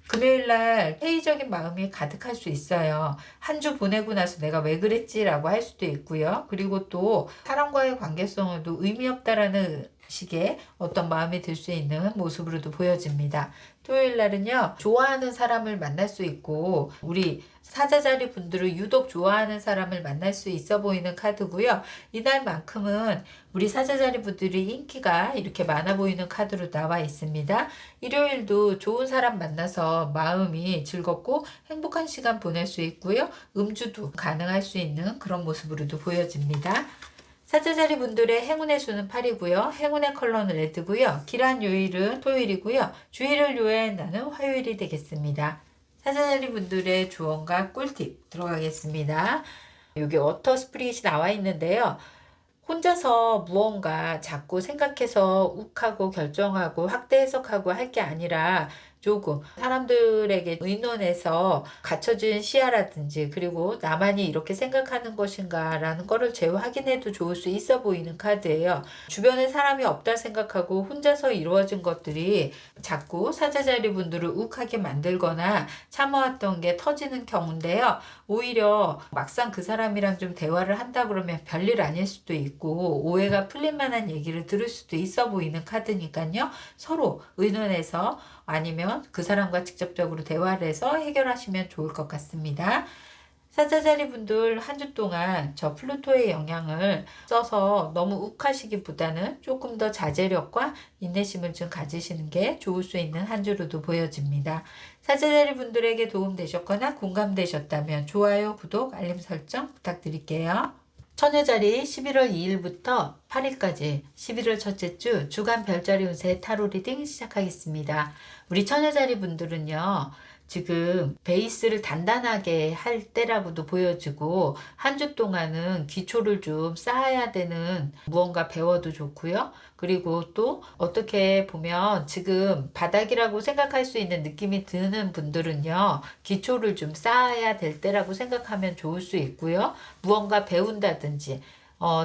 금요일 날 회의적인 마음이 가득할 수 있어요. 한 주 보내고 나서 내가 왜 그랬지라고 할 수도 있고요. 그리고 또 사람과의 관계성에도 의미 없다라는 식의 어떤 마음이 들 수 있는 모습으로도 보여집니다. 토요일 날은요, 좋아하는 사람을 만날 수 있고 우리 사자자리 분들을 유독 좋아하는 사람을 만날 수 있어 보이는 카드고요. 이날만큼은 우리 사자자리 분들이 인기가 이렇게 많아 보이는 카드로 나와 있습니다. 일요일도 좋은 사람 만나서 마음이 즐겁고 행복한 시간 보낼 수 있고요. 음주도 가능할 수 있는 그런 모습으로도 보여집니다. 사자자리 분들의 행운의 수는 8이고요. 행운의 컬러는 레드고요. 길한 요일은 토요일이고요. 주의를 요한다는 화요일이 되겠습니다. 사자자리 분들의 조언과 꿀팁 들어가겠습니다. 여기 워터 스프릿이 나와 있는데요. 혼자서 무언가 자꾸 생각해서 욱하고 결정하고 확대 해석하고 할 게 아니라 조금 사람들에게 의논해서 갖춰진 시야라든지 그리고 나만이 이렇게 생각하는 것인가 라는 거를 재확인해도 좋을 수 있어 보이는 카드예요. 주변에 사람이 없다 생각하고 혼자서 이루어진 것들이 자꾸 사자자리 분들을 욱하게 만들거나 참아왔던 게 터지는 경우인데요. 오히려 막상 그 사람이랑 좀 대화를 한다 그러면 별일 아닐 수도 있고 오해가 풀릴 만한 얘기를 들을 수도 있어 보이는 카드니까요. 서로 의논해서 아니면 그 사람과 직접적으로 대화를 해서 해결하시면 좋을 것 같습니다. 사자자리 분들 한 주 동안 저 플루토의 영향을 써서 너무 욱하시기보다는 조금 더 자제력과 인내심을 좀 가지시는 게 좋을 수 있는 한 주로도 보여집니다. 사자자리 분들에게 도움되셨거나 공감되셨다면 좋아요, 구독, 알림 설정 부탁드릴게요. 처녀자리 11월 2일부터 8일까지 11월 첫째 주 주간 별자리 운세 타로 리딩 시작하겠습니다. 우리 처녀자리 분들은요. 지금 베이스를 단단하게 할 때라고도 보여지고 한 주 동안은 기초를 좀 쌓아야 되는 무언가 배워도 좋고요. 그리고 또 어떻게 보면 지금 바닥이라고 생각할 수 있는 느낌이 드는 분들은요. 기초를 좀 쌓아야 될 때라고 생각하면 좋을 수 있고요. 무언가 배운다든지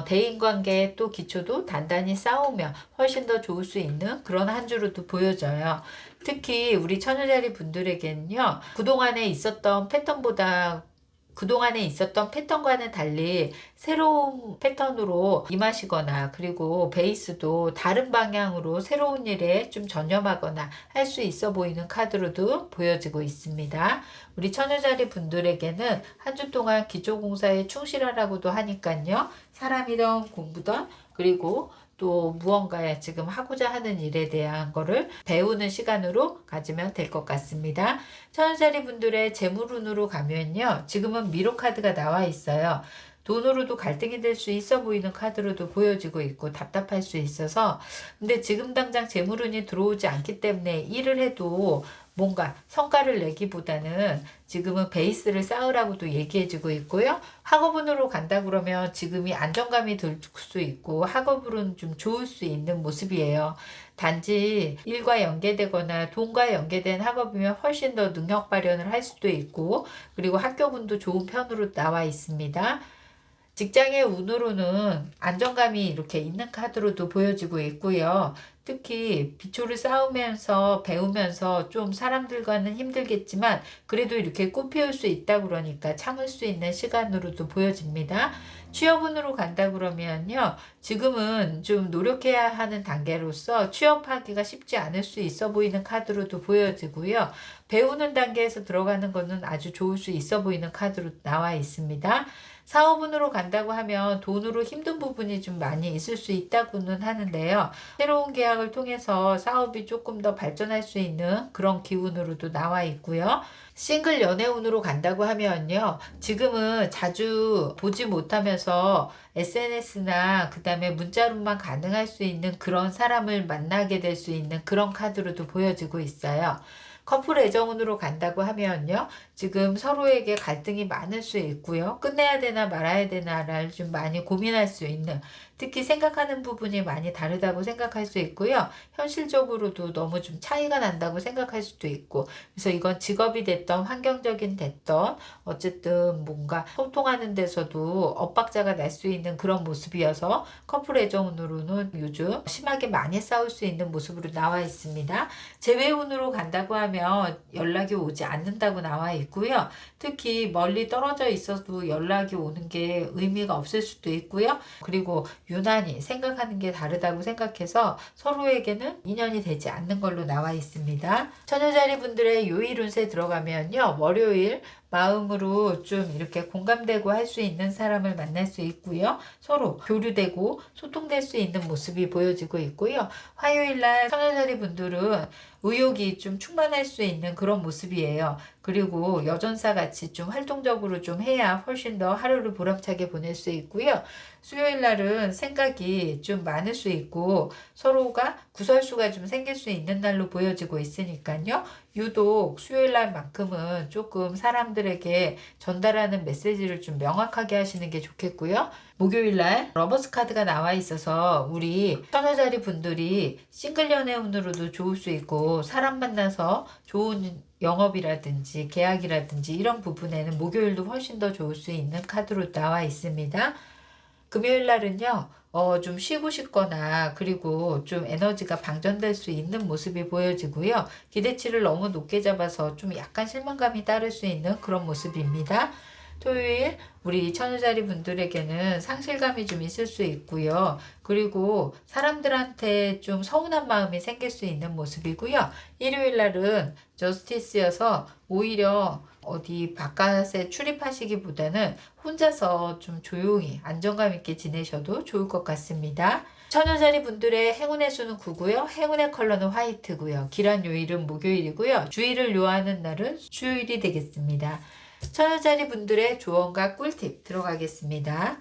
대인관계의 또 기초도 단단히 쌓으면 훨씬 더 좋을 수 있는 그런 한 주로도 보여져요. 특히 우리 처녀자리 분들에게는요. 그동안에 있었던 패턴과는 달리 새로운 패턴으로 임하시거나 그리고 베이스도 다른 방향으로 새로운 일에 좀 전념하거나 할 수 있어 보이는 카드로도 보여지고 있습니다. 우리 처녀자리 분들에게는 한 주 동안 기초공사에 충실하라고도 하니까요. 사람이든 공부든 그리고 또 무언가 지금 하고자 하는 일에 대한 거를 배우는 시간으로 가지면 될 것 같습니다. 천원짜리 분들의 재물운으로 가면요. 지금은 미로 카드가 나와 있어요. 돈으로도 갈등이 될 수 있어 보이는 카드로도 보여지고 있고 답답할 수 있어서, 근데 지금 당장 재물운이 들어오지 않기 때문에 일을 해도 뭔가 성과를 내기보다는 지금은 베이스를 쌓으라고도 얘기해주고 있고요. 학업운으로 간다 그러면 지금이 안정감이 들 수 있고 학업으로는 좀 좋을 수 있는 모습이에요. 단지 일과 연계되거나 돈과 연계된 학업이면 훨씬 더 능력 발현을 할 수도 있고, 그리고 학교운도 좋은 편으로 나와 있습니다. 직장의 운으로는 안정감이 이렇게 있는 카드로도 보여지고 있고요. 특히 기초를 쌓으면서 배우면서 좀 사람들과는 힘들겠지만 그래도 이렇게 꽃피울 수 있다 그러니까 참을 수 있는 시간으로도 보여집니다. 취업운으로 간다 그러면요. 지금은 좀 노력해야 하는 단계로서 취업하기가 쉽지 않을 수 있어 보이는 카드로도 보여지고요. 배우는 단계에서 들어가는 것은 아주 좋을 수 있어 보이는 카드로 나와 있습니다. 사업운으로 간다고 하면 돈으로 힘든 부분이 좀 많이 있을 수 있다고는 하는데요. 새로운 계약을 통해서 사업이 조금 더 발전할 수 있는 그런 기운으로도 나와 있고요. 싱글 연애운으로 간다고 하면요. 지금은 자주 보지 못하면서 SNS나 그 다음에 문자로만 가능할 수 있는 그런 사람을 만나게 될 수 있는 그런 카드로도 보여지고 있어요. 커플 애정운으로 간다고 하면요. 지금 서로에게 갈등이 많을 수 있고요. 끝내야 되나 말아야 되나를 좀 많이 고민할 수 있는, 특히 생각하는 부분이 많이 다르다고 생각할 수 있고요. 현실적으로도 너무 좀 차이가 난다고 생각할 수도 있고, 그래서 이건 직업이 됐던 환경적인 됐던 어쨌든 뭔가 소통하는 데서도 엇박자가 날 수 있는 그런 모습이어서 커플 애정운으로는 요즘 심하게 많이 싸울 수 있는 모습으로 나와 있습니다. 재회운으로 간다고 하면 연락이 오지 않는다고 나와 있고요. 특히 멀리 떨어져 있어도 연락이 오는 게 의미가 없을 수도 있고요. 그리고 유난히 생각하는 게 다르다고 생각해서 서로에게는 인연이 되지 않는 걸로 나와 있습니다. 처녀자리 분들의 요일 운세 들어가면요. 월요일 마음으로 좀 이렇게 공감되고 할 수 있는 사람을 만날 수 있고요. 서로 교류되고 소통될 수 있는 모습이 보여지고 있고요. 화요일날 처녀자리 분들은 의욕이 좀 충만할 수 있는 그런 모습이에요. 그리고 여전사 같이 좀 활동적으로 좀 해야 훨씬 더 하루를 보람차게 보낼 수 있고요. 수요일 날은 생각이 좀 많을 수 있고 서로가 구설수가 좀 생길 수 있는 날로 보여지고 있으니까요. 유독 수요일 날만큼은 조금 사람들에게 전달하는 메시지를 좀 명확하게 하시는 게 좋겠고요. 목요일 날 러버스 카드가 나와 있어서 우리 처녀자리 분들이 싱글 연애운으로도 좋을 수 있고 사람 만나서 좋은 영업이라든지 계약이라든지 이런 부분에는 목요일도 훨씬 더 좋을 수 있는 카드로 나와 있습니다. 금요일 날은요, 좀 쉬고 싶거나 그리고 좀 에너지가 방전될 수 있는 모습이 보여지고요. 기대치를 너무 높게 잡아서 좀 약간 실망감이 따를 수 있는 그런 모습입니다. 토요일 우리 처녀자리 분들에게는 상실감이 좀 있을 수 있고요. 그리고 사람들한테 좀 서운한 마음이 생길 수 있는 모습이고요. 일요일 날은 저스티스여서 오히려 어디 바깥에 출입하시기보다는 혼자서 좀 조용히 안정감 있게 지내셔도 좋을 것 같습니다. 처녀자리 분들의 행운의 수는 9고요. 행운의 컬러는 화이트고요. 길한 요일은 목요일이고요. 주의를 요하는 날은 수요일이 되겠습니다. 처녀자리 분들의 조언과 꿀팁 들어가겠습니다.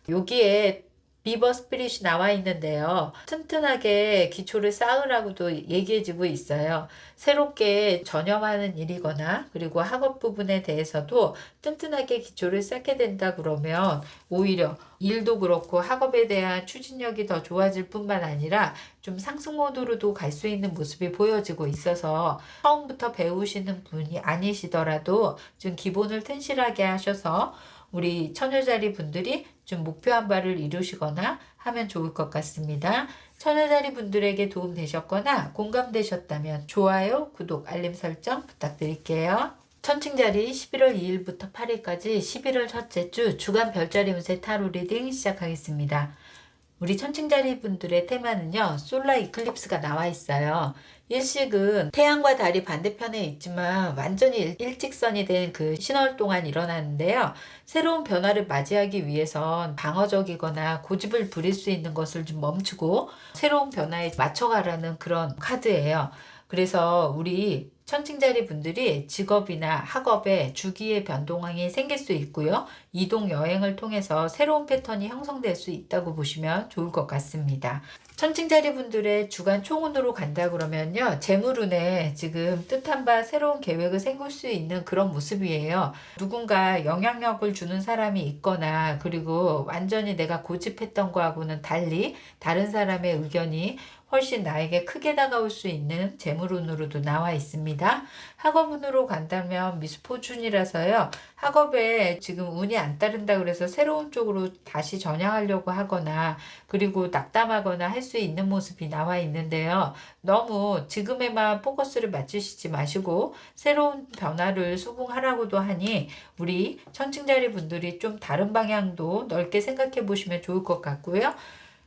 여기에 비버 스피릿이 나와 있는데요. 튼튼하게 기초를 쌓으라고도 얘기해주고 있어요. 새롭게 전념하는 일이거나 그리고 학업 부분에 대해서도 튼튼하게 기초를 쌓게 된다 그러면 오히려 일도 그렇고 학업에 대한 추진력이 더 좋아질 뿐만 아니라 좀 상승 모드로도 갈 수 있는 모습이 보여지고 있어서 처음부터 배우시는 분이 아니시더라도 좀 기본을 튼실하게 하셔서 우리 처녀자리 분들이 좀 목표한 바를 이루시거나 하면 좋을 것 같습니다. 처녀자리 분들에게 도움되셨거나 공감되셨다면 좋아요, 구독, 알림 설정 부탁드릴게요. 천칭자리 11월 2일부터 8일까지 11월 첫째 주 주간 별자리 운세 타로 리딩 시작하겠습니다. 우리 천칭자리 분들의 테마는요, 솔라 이클립스가 나와 있어요. 일식은 태양과 달이 반대편에 있지만 완전히 일직선이 된 그 신월 동안 일어나는데요. 새로운 변화를 맞이하기 위해선 방어적이거나 고집을 부릴 수 있는 것을 좀 멈추고 새로운 변화에 맞춰가라는 그런 카드예요. 그래서 우리 천칭자리 분들이 직업이나 학업에 주기의 변동이 생길 수 있고요. 이동 여행을 통해서 새로운 패턴이 형성될 수 있다고 보시면 좋을 것 같습니다. 천칭자리 분들의 주간 총운으로 간다 그러면요. 재물운에 지금 뜻한 바 새로운 계획을 세울 수 있는 그런 모습이에요. 누군가 영향력을 주는 사람이 있거나 그리고 완전히 내가 고집했던 거하고는 달리 다른 사람의 의견이 훨씬 나에게 크게 다가올 수 있는 재물운으로도 나와 있습니다. 학업운으로 간다면 미스포춘이라서요. 학업에 지금 운이 안 따른다 그래서 새로운 쪽으로 다시 전향하려고 하거나 그리고 낙담하거나 할 수 있는 모습이 나와 있는데요. 너무 지금에만 포커스를 맞추시지 마시고 새로운 변화를 수긍하라고도 하니 우리 천칭자리 분들이 좀 다른 방향도 넓게 생각해 보시면 좋을 것 같고요.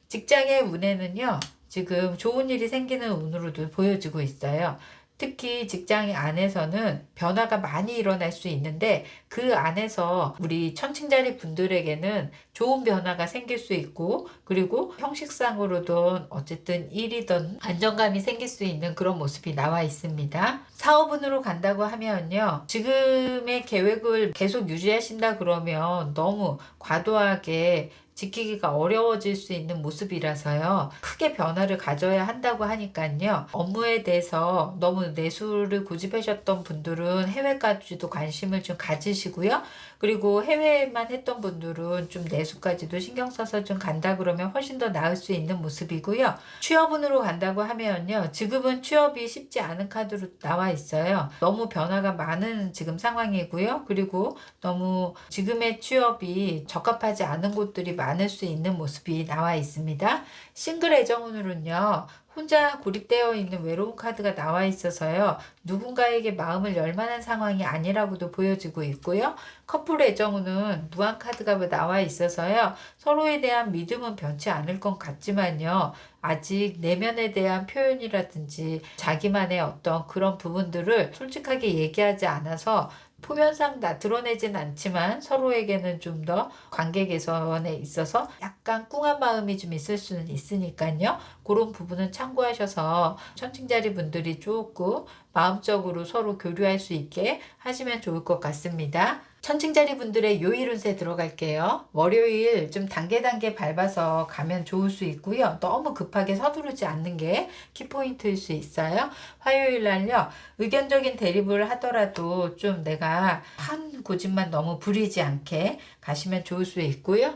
직장의 운에는요. 지금 좋은 일이 생기는 운으로도 보여지고 있어요. 특히 직장 안에서는 변화가 많이 일어날 수 있는데 그 안에서 우리 천칭자리 분들에게는 좋은 변화가 생길 수 있고 그리고 형식상으로든 어쨌든 일이든 안정감이 생길 수 있는 그런 모습이 나와 있습니다. 사업운으로 간다고 하면요. 지금의 계획을 계속 유지하신다 그러면 너무 과도하게 지키기가 어려워질 수 있는 모습이라서요. 크게 변화를 가져야 한다고 하니까요. 업무에 대해서 너무 내수를 고집하셨던 분들은 해외까지도 관심을 좀 가지시고요. 그리고 해외만 했던 분들은 좀 내수까지도 신경 써서 좀 간다 그러면 훨씬 더 나을 수 있는 모습이고요. 취업운으로 간다고 하면요. 지금은 취업이 쉽지 않은 카드로 나와 있어요. 너무 변화가 많은 지금 상황이고요. 그리고 너무 지금의 취업이 적합하지 않은 곳들이 많을 수 있는 모습이 나와 있습니다. 싱글 애정운으로는요. 혼자 고립되어 있는 외로운 카드가 나와 있어서요. 누군가에게 마음을 열 만한 상황이 아니라고도 보여지고 있고요. 커플 애정운은 무한 카드가 나와 있어서요. 서로에 대한 믿음은 변치 않을 것 같지만요. 아직 내면에 대한 표현이라든지 자기만의 어떤 그런 부분들을 솔직하게 얘기하지 않아서 표면상 다 드러내진 않지만 서로에게는 좀 더 관계 개선에 있어서 약간 꿍한 마음이 좀 있을 수는 있으니까요. 그런 부분은 참고하셔서 천칭자리 분들이 조금 마음적으로 서로 교류할 수 있게 하시면 좋을 것 같습니다. 천칭자리 분들의 요일 운세 들어갈게요. 월요일 좀 단계 밟아서 가면 좋을 수 있고요. 너무 급하게 서두르지 않는 게 키포인트일 수 있어요. 화요일 날요. 의견적인 대립을 하더라도 좀 내가 한 고집만 너무 부리지 않게 가시면 좋을 수 있고요.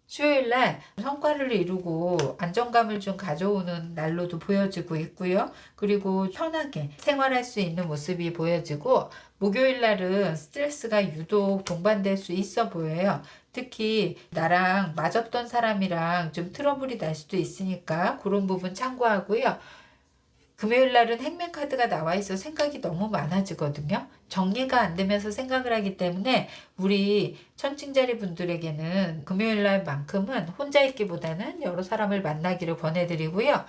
수요일 날 성과를 이루고 안정감을 좀 가져오는 날로도 보여지고 있고요. 그리고 편하게 생활할 수 있는 모습이 보여지고 목요일 날은 스트레스가 유독 동반될 수 있어 보여요. 특히 나랑 맞았던 사람이랑 좀 트러블이 날 수도 있으니까 그런 부분 참고하고요. 금요일 날은 행맨 카드가 나와 있어 생각이 너무 많아지거든요. 정리가 안 되면서 생각을 하기 때문에 우리 천칭자리 분들에게는 금요일 날만큼은 혼자 있기보다는 여러 사람을 만나기를 권해드리고요.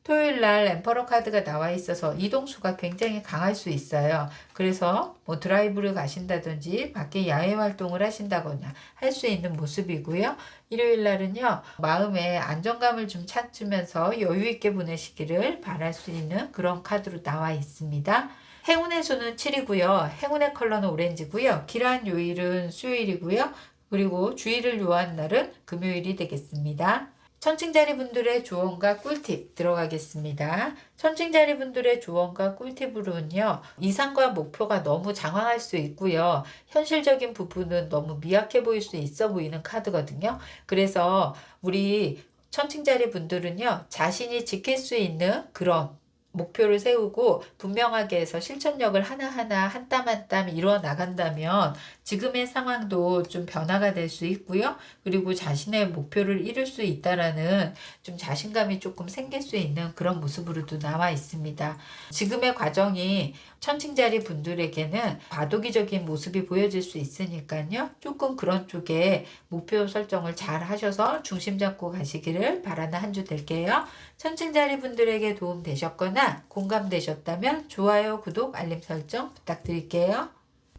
토요일 날 엠퍼러 카드가 나와 있어서 이동수가 굉장히 강할 수 있어요. 그래서 뭐 드라이브를 가신다든지 밖에 야외 활동을 하신다거나 할 수 있는 모습이고요. 일요일 날은요. 마음의 안정감을 좀 찾으면서 여유 있게 보내시기를 바랄 수 있는 그런 카드로 나와 있습니다. 행운의 수는 7이고요. 행운의 컬러는 오렌지고요. 기란 요일은 수요일이고요. 그리고 주의를 요한 날은 금요일이 되겠습니다. 천칭자리 분들의 조언과 꿀팁 들어가겠습니다. 천칭자리 분들의 조언과 꿀팁으로는요. 이상과 목표가 너무 장황할 수 있고요. 현실적인 부분은 너무 미약해 보일 수 있어 보이는 카드거든요. 그래서 우리 천칭자리 분들은요. 자신이 지킬 수 있는 그런 목표를 세우고 분명하게 해서 실천력을 하나하나 한 땀 한 땀 이루어 나간다면 지금의 상황도 좀 변화가 될 수 있고요. 그리고 자신의 목표를 이룰 수 있다라는 좀 자신감이 조금 생길 수 있는 그런 모습으로도 나와 있습니다. 지금의 과정이 천칭자리 분들에게는 과도기적인 모습이 보여질 수 있으니까요. 조금 그런 쪽에 목표 설정을 잘 하셔서 중심 잡고 가시기를 바라는 한 주 될게요. 천칭자리 분들에게 도움 되셨거나 공감되셨다면 좋아요, 구독, 알림 설정 부탁드릴게요.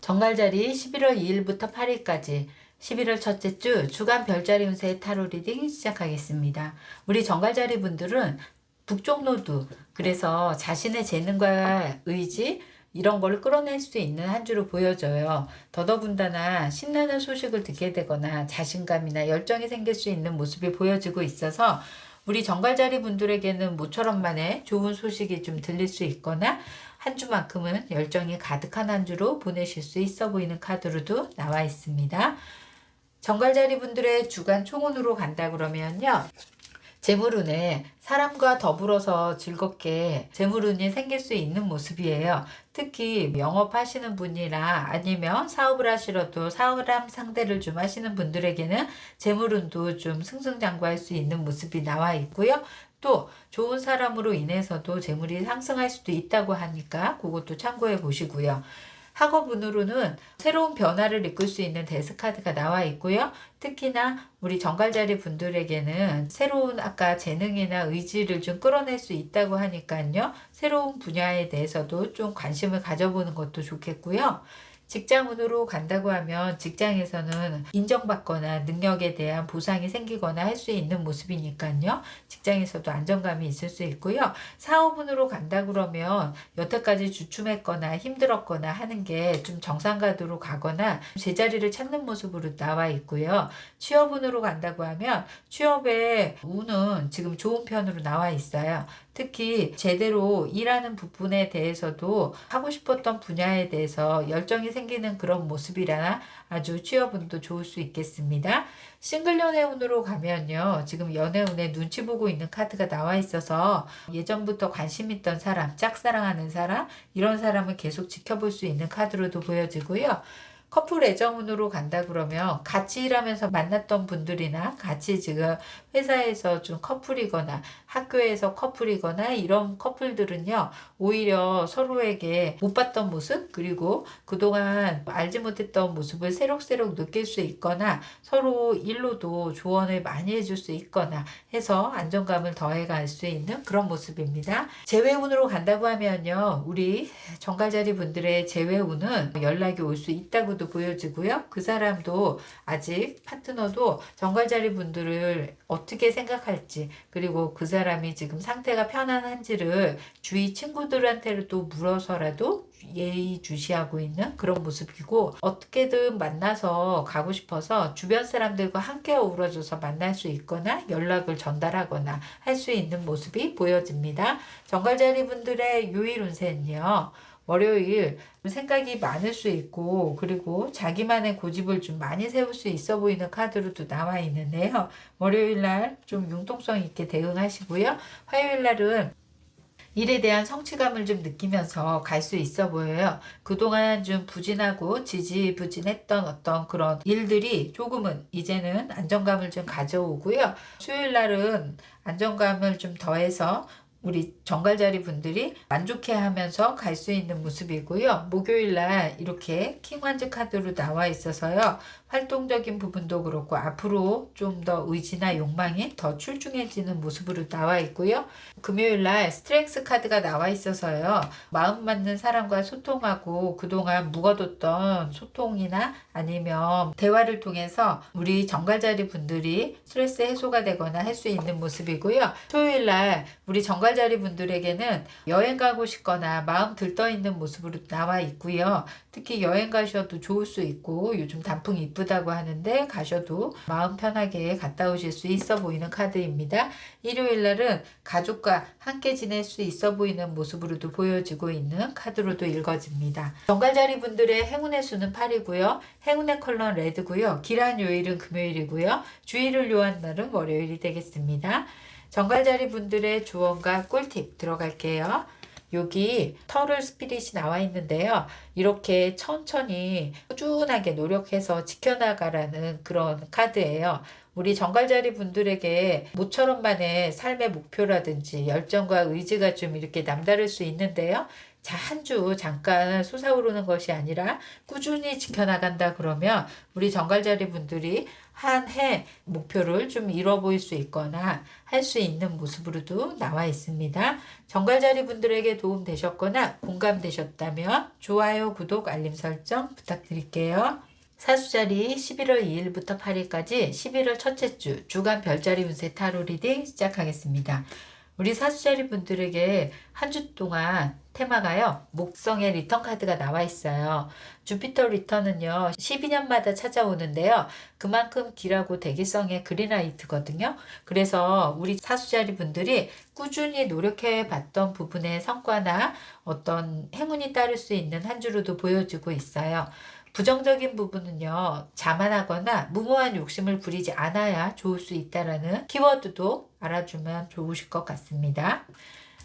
정갈자리 11월 2일부터 8일까지 11월 첫째 주 주간 별자리 운세 타로 리딩 시작하겠습니다. 우리 정갈자리 분들은 북쪽 노드, 그래서 자신의 재능과 의지 이런 걸 끌어낼 수 있는 한 주로 보여져요. 더더군다나 신나는 소식을 듣게 되거나 자신감이나 열정이 생길 수 있는 모습이 보여지고 있어서 우리 정갈자리 분들에게는 모처럼 만에 좋은 소식이 좀 들릴 수 있거나 한 주만큼은 열정이 가득한 한 주로 보내실 수 있어 보이는 카드로도 나와 있습니다. 정갈자리 분들의 주간 총운으로 간다 그러면요. 재물운에 사람과 더불어서 즐겁게 재물운이 생길 수 있는 모습이에요. 특히 영업하시는 분이나 아니면 사업을 하시러도 사람 상대를 좀 하시는 분들에게는 재물운도 좀 승승장구할 수 있는 모습이 나와 있고요. 또 좋은 사람으로 인해서도 재물이 상승할 수도 있다고 하니까 그것도 참고해 보시고요. 학업운으로는 새로운 변화를 이끌 수 있는 데스카드가 나와 있고요. 특히나 우리 정갈자리 분들에게는 새로운 아까 재능이나 의지를 좀 끌어낼 수 있다고 하니까요. 새로운 분야에 대해서도 좀 관심을 가져보는 것도 좋겠고요. 직장운으로 간다고 하면 직장에서는 인정받거나 능력에 대한 보상이 생기거나 할 수 있는 모습이니까요. 직장에서도 안정감이 있을 수 있고요. 사업운으로 간다 그러면 여태까지 주춤했거나 힘들었거나 하는 게 좀 정상가도로 가거나 제자리를 찾는 모습으로 나와 있고요. 취업운으로 간다고 하면 취업의 운은 지금 좋은 편으로 나와 있어요. 특히 제대로 일하는 부분에 대해서도 하고 싶었던 분야에 대해서 열정이 생기는 그런 모습이라 아주 취업운도 좋을 수 있겠습니다. 싱글 연애운으로 가면요. 지금 연애운에 눈치 보고 있는 카드가 나와 있어서 예전부터 관심 있던 사람, 짝사랑하는 사람, 이런 사람을 계속 지켜볼 수 있는 카드로도 보여지고요. 커플 애정운으로 간다 그러면 같이 일하면서 만났던 분들이나 같이 지금 회사에서 좀 커플이거나 학교에서 커플이거나 이런 커플들은요. 오히려 서로에게 못 봤던 모습 그리고 그동안 알지 못했던 모습을 새록새록 느낄 수 있거나 서로 일로도 조언을 많이 해줄 수 있거나 해서 안정감을 더해갈 수 있는 그런 모습입니다. 재회운으로 간다고 하면요. 우리 정갈자리 분들의 재회운은 연락이 올 수 있다고 보여지고요. 그 사람도 아직 파트너도 정갈자리 분들을 어떻게 생각할지 그리고 그 사람이 지금 상태가 편안한지를 주위 친구들한테도 물어서라도 예의주시하고 있는 그런 모습이고 어떻게든 만나서 가고 싶어서 주변 사람들과 함께 어우러져서 만날 수 있거나 연락을 전달하거나 할 수 있는 모습이 보여집니다. 정갈자리 분들의 요일 운세는요. 월요일 생각이 많을 수 있고 그리고 자기만의 고집을 좀 많이 세울 수 있어 보이는 카드로도 나와 있는데요. 월요일 날 좀 융통성 있게 대응하시고요. 화요일 날은 일에 대한 성취감을 좀 느끼면서 갈 수 있어 보여요. 그동안 좀 부진하고 지지부진했던 어떤 그런 일들이 조금은 이제는 안정감을 좀 가져오고요. 수요일 날은 안정감을 좀 더해서 우리 정갈자리 분들이 만족해 하면서 갈 수 있는 모습이고요. 목요일 날 이렇게 킹완즈 카드로 나와 있어서요. 활동적인 부분도 그렇고 앞으로 좀 더 의지나 욕망이 더 출중해지는 모습으로 나와 있고요. 금요일 날 스트렝스 카드가 나와 있어서요. 마음 맞는 사람과 소통하고 그동안 묵어뒀던 소통이나 아니면 대화를 통해서 우리 정갈자리 분들이 스트레스 해소가 되거나 할 수 있는 모습이고요. 토요일 날 우리 정갈자리 분들에게는 여행 가고 싶거나 마음 들떠 있는 모습으로 나와 있고요. 특히 여행 가셔도 좋을 수 있고 요즘 단풍이 이쁘다고 하는데 가셔도 마음 편하게 갔다 오실 수 있어 보이는 카드입니다. 일요일 날은 가족과 함께 지낼 수 있어 보이는 모습으로도 보여지고 있는 카드로도 읽어집니다. 정갈자리 분들의 행운의 수는 8이고요. 행운의 컬러는 레드고요. 길한 요일은 금요일이고요. 주의를 요한 날은 월요일이 되겠습니다. 정갈자리 분들의 조언과 꿀팁 들어갈게요. 여기 터를 스피릿이 나와 있는데요. 이렇게 천천히 꾸준하게 노력해서 지켜나가라는 그런 카드예요. 우리 정갈자리 분들에게 모처럼만의 삶의 목표라든지 열정과 의지가 좀 이렇게 남다를 수 있는데요. 자, 한 주 잠깐 솟아오르는 것이 아니라 꾸준히 지켜나간다 그러면 우리 정갈자리 분들이 한 해 목표를 좀 이뤄 보일 수 있거나 할 수 있는 모습으로도 나와 있습니다. 정갈자리 분들에게 도움 되셨거나 공감되셨다면 좋아요, 구독, 알림 설정 부탁드릴게요. 사주자리 11월 2일부터 8일까지 11월 첫째 주 주간 별자리 운세 타로 리딩 시작하겠습니다. 우리 사주자리 분들에게 한 주 동안 테마가요. 목성의 리턴 카드가 나와 있어요. 주피터 리턴은요. 12년마다 찾아오는데요. 그만큼 길하고 대기성의 그린라이트거든요. 그래서 우리 사주자리 분들이 꾸준히 노력해 봤던 부분의 성과나 어떤 행운이 따를 수 있는 한 주로도 보여지고 있어요. 부정적인 부분은요, 자만하거나 무모한 욕심을 부리지 않아야 좋을 수 있다라는 키워드도 알아주면 좋으실 것 같습니다.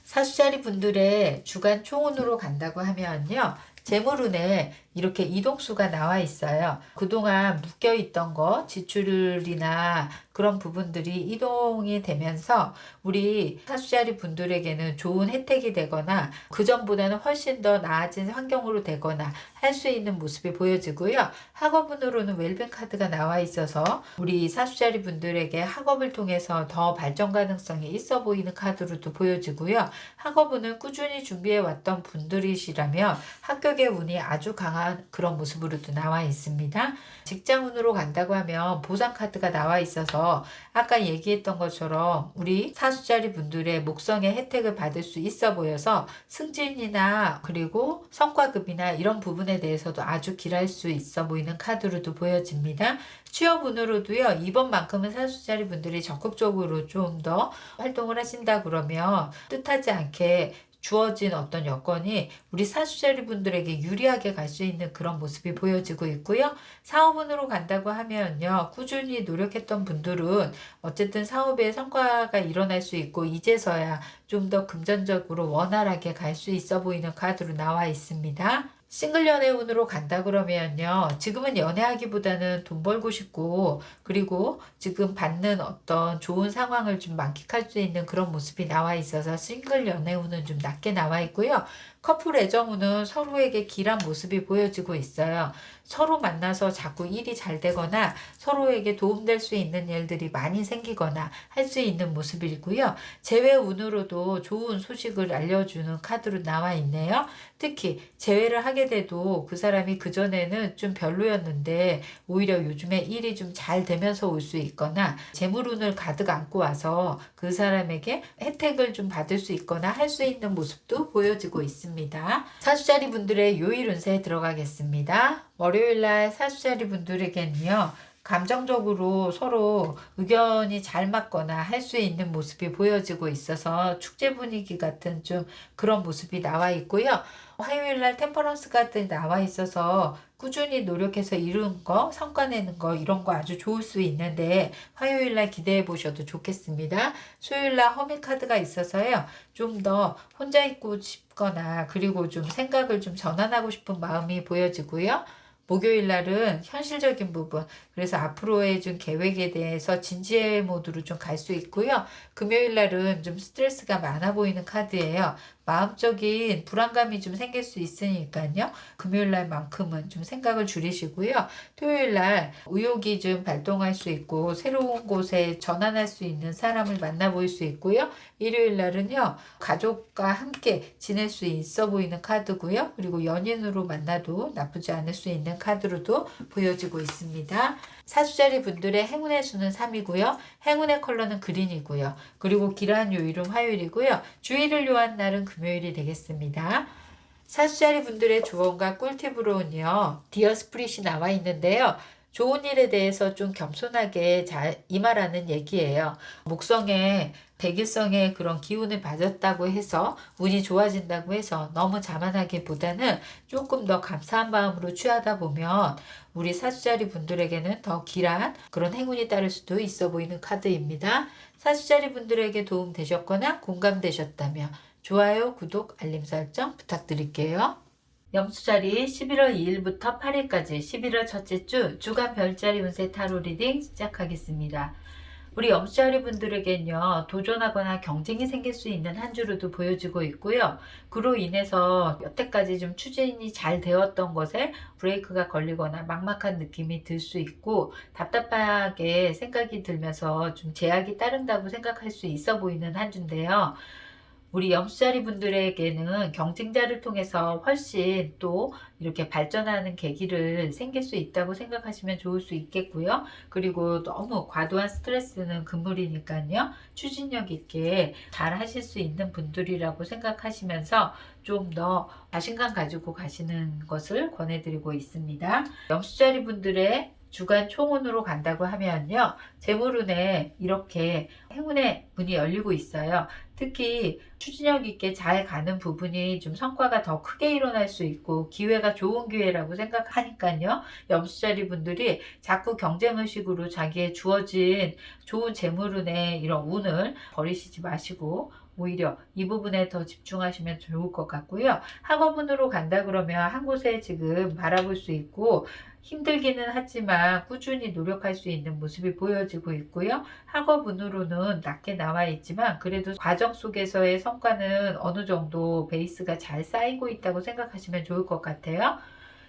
사주자리 분들의 주간 총운으로 간다고 하면요, 재물운에 이렇게 이동수가 나와 있어요. 그동안 묶여있던 거, 지출이나 그런 부분들이 이동이 되면서 우리 사주자리 분들에게는 좋은 혜택이 되거나 그전보다는 훨씬 더 나아진 환경으로 되거나 할 수 있는 모습이 보여지고요. 학업운으로는 웰빙 카드가 나와 있어서 우리 사주자리 분들에게 학업을 통해서 더 발전 가능성이 있어 보이는 카드로도 보여지고요. 학업운은 꾸준히 준비해 왔던 분들이시라면 합격의 운이 아주 강한 그런 모습으로도 나와 있습니다. 직장운으로 간다고 하면 보상 카드가 나와 있어서 아까 얘기했던 것처럼 우리 사주자리 분들의 목성의 혜택을 받을 수 있어 보여서 승진이나 그리고 성과급이나 이런 부분에 대해서도 아주 길할 수 있어 보이는 카드로도 보여집니다. 취업운으로도요. 이번만큼은 사주자리 분들이 적극적으로 좀 더 활동을 하신다 그러면 뜻하지 않게 주어진 어떤 여건이 우리 사주자리 분들에게 유리하게 갈 수 있는 그런 모습이 보여지고 있고요. 사업운으로 간다고 하면요. 꾸준히 노력했던 분들은 어쨌든 사업에 성과가 일어날 수 있고 이제서야 좀 더 금전적으로 원활하게 갈 수 있어 보이는 카드로 나와 있습니다. 싱글 연애운으로 간다 그러면요. 지금은 연애하기보다는 돈 벌고 싶고 그리고 지금 받는 어떤 좋은 상황을 좀 만끽할 수 있는 그런 모습이 나와 있어서 싱글 연애운은 좀 낮게 나와 있고요. 커플 애정운은 서로에게 길한 모습이 보여지고 있어요. 서로 만나서 자꾸 일이 잘 되거나 서로에게 도움될 수 있는 일들이 많이 생기거나 할 수 있는 모습이고요. 재회운으로도 좋은 소식을 알려주는 카드로 나와 있네요. 특히 재회를 하게 돼도 그 사람이 그전에는 좀 별로였는데 오히려 요즘에 일이 좀 잘 되면서 올 수 있거나 재물운을 가득 안고 와서 그 사람에게 혜택을 좀 받을 수 있거나 할 수 있는 모습도 보여지고 있습니다. 사주자리 분들의 요일 운세에 들어가겠습니다. 월요일날 사주자리 분들에게는요. 감정적으로 서로 의견이 잘 맞거나 할 수 있는 모습이 보여지고 있어서 축제 분위기 같은 좀 그런 모습이 나와 있고요. 화요일날 템퍼런스 카드 나와 있어서 꾸준히 노력해서 이룬 거, 성과 내는 거 이런 거 아주 좋을 수 있는데 화요일날 기대해 보셔도 좋겠습니다. 수요일날 허미 카드가 있어서요. 좀 더 혼자 있고 싶거나 그리고 좀 생각을 좀 전환하고 싶은 마음이 보여지고요. 목요일 날은 현실적인 부분, 그래서 앞으로의 좀 계획에 대해서 진지해 모드로 좀 갈 수 있고요. 금요일 날은 좀 스트레스가 많아 보이는 카드예요. 마음적인 불안감이 좀 생길 수 있으니까요. 금요일 날만큼은 좀 생각을 줄이시고요. 토요일 날 의욕이 좀 발동할 수 있고 새로운 곳에 전환할 수 있는 사람을 만나볼 수 있고요. 일요일 날은요. 가족과 함께 지낼 수 있어 보이는 카드고요. 그리고 연인으로 만나도 나쁘지 않을 수 있는 카드로도 보여지고 있습니다. 사주자리 분들의 행운의 수는 3이고요. 행운의 컬러는 그린이고요. 그리고 길한 요일은 화요일이고요. 주의를 요한 날은 금요일이 되겠습니다. 사주자리 분들의 조언과 꿀팁으로는요. 디어 스프릿이 나와 있는데요. 좋은 일에 대해서 좀 겸손하게 잘 임하라는 얘기예요. 목성에 대기성의 그런 기운을 받았다고 해서 운이 좋아진다고 해서 너무 자만하기보다는 조금 더 감사한 마음으로 취하다 보면 우리 사주자리 분들에게는 더 길한 그런 행운이 따를 수도 있어 보이는 카드입니다. 사주자리 분들에게 도움 되셨거나 공감되셨다면 좋아요, 구독, 알림 설정 부탁드릴게요. 염수자리 11월 2일부터 8일까지 11월 첫째 주 주간 별자리 운세 타로 리딩 시작하겠습니다. 우리 염수자리 분들에겐요, 도전하거나 경쟁이 생길 수 있는 한 주로도 보여지고 있고요. 그로 인해서 여태까지 좀 추진이 잘 되었던 것에 브레이크가 걸리거나 막막한 느낌이 들 수 있고, 답답하게 생각이 들면서 좀 제약이 따른다고 생각할 수 있어 보이는 한 주인데요. 우리 염수자리 분들에게는 경쟁자를 통해서 훨씬 또 이렇게 발전하는 계기를 생길 수 있다고 생각하시면 좋을 수 있겠고요. 그리고 너무 과도한 스트레스는 금물이니까요. 추진력 있게 잘 하실 수 있는 분들이라고 생각하시면서 좀 더 자신감 가지고 가시는 것을 권해드리고 있습니다. 염수자리 분들의 주간 총운으로 간다고 하면요, 재물운에 이렇게 행운의 문이 열리고 있어요. 특히 추진력 있게 잘 가는 부분이 좀 성과가 더 크게 일어날 수 있고 기회가 좋은 기회라고 생각하니까요. 염수자리 분들이 자꾸 경쟁의식으로 자기의 주어진 좋은 재물운의 이런 운을 버리시지 마시고 오히려 이 부분에 더 집중하시면 좋을 것 같고요. 학업운으로 간다 그러면 한 곳에 지금 바라볼 수 있고 힘들기는 하지만 꾸준히 노력할 수 있는 모습이 보여지고 있고요. 학업운으로는 낮게 나와 있지만 그래도 과정 속에서의 성과는 어느 정도 베이스가 잘 쌓이고 있다고 생각하시면 좋을 것 같아요.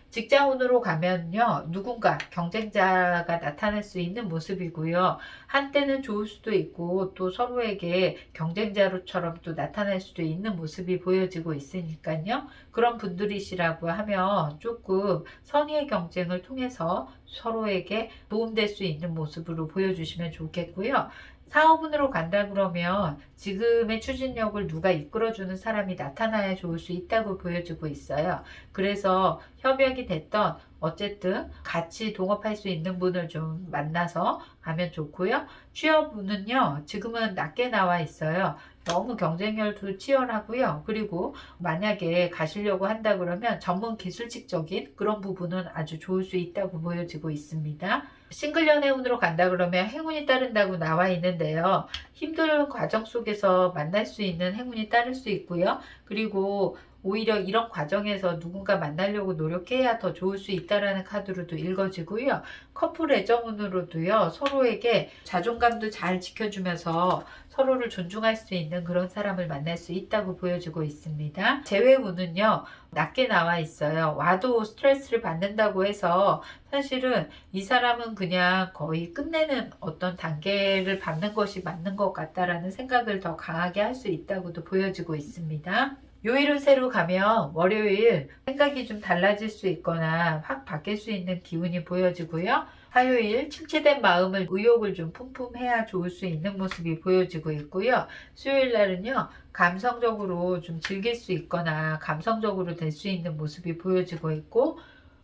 직장운으로 가면요, 누군가 경쟁자가 나타날 수 있는 모습이고요. 한때는 좋을 수도 있고 또 서로에게 경쟁자로처럼 또 나타날 수도 있는 모습이 보여지고 있으니까요. 그런 분들이시라고 하면 조금 선의의 경쟁을 통해서 서로에게 도움될 수 있는 모습으로 보여주시면 좋겠고요. 사업운으로 간다 그러면 지금의 추진력을 누가 이끌어주는 사람이 나타나야 좋을 수 있다고 보여지고 있어요. 그래서 협약이 됐던 어쨌든 같이 동업할 수 있는 분을 좀 만나서 가면 좋고요. 취업운은요, 지금은 낮게 나와 있어요. 너무 경쟁률도 치열하고요. 그리고 만약에 가시려고 한다 그러면 전문 기술직적인 그런 부분은 아주 좋을 수 있다고 보여지고 있습니다. 싱글 연애운으로 간다 그러면 행운이 따른다고 나와 있는데요. 힘든 과정 속에서 만날 수 있는 행운이 따를 수 있고요. 그리고 오히려 이런 과정에서 누군가 만나려고 노력해야 더 좋을 수 있다라는 카드로도 읽어지고요. 커플 애정운으로도요, 서로에게 자존감도 잘 지켜주면서 서로를 존중할 수 있는 그런 사람을 만날 수 있다고 보여지고 있습니다. 재회운은요, 낮게 나와 있어요. 와도 스트레스를 받는다고 해서 사실은 이 사람은 그냥 거의 끝내는 어떤 단계를 밟는 것이 맞는 것 같다라는 생각을 더 강하게 할 수 있다고도 보여지고 있습니다. 요일은 새로 가면 월요일 생각이 좀 달라질 수 있거나 확 바뀔 수 있는 기운이 보여지고요. 화요일 침체된 마음을 의욕을 좀 뿜뿜해야 좋을 수 있는 모습이 보여지고 있고요. 수요일 날은요, 감성적으로 좀 즐길 수 있거나 감성적으로 될 수 있는 모습이 보여지고 있고,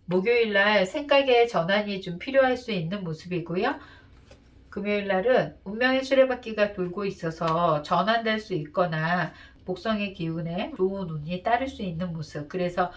목요일 날 생각의 전환이 좀 필요할 수 있는 모습이고요. 금요일 날은 운명의 수레바퀴가 돌고 있어서 전환될 수 있거나 복성의 기운에 좋은 운이 따를 수 있는 모습. 그래서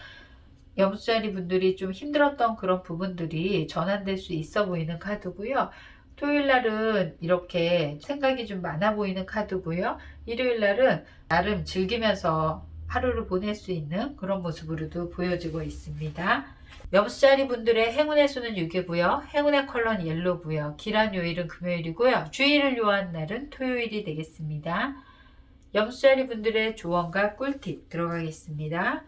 염수자리 분들이 좀 힘들었던 그런 부분들이 전환될 수 있어 보이는 카드고요. 토요일 날은 이렇게 생각이 좀 많아 보이는 카드고요. 일요일 날은 나름 즐기면서 하루를 보낼 수 있는 그런 모습으로도 보여지고 있습니다. 염수자리 분들의 행운의 수는 6이고요. 행운의 컬러는 옐로고요. 길한 요일은 금요일이고요. 주의를 요한 날은 토요일이 되겠습니다. 염수자리 분들의 조언과 꿀팁 들어가겠습니다.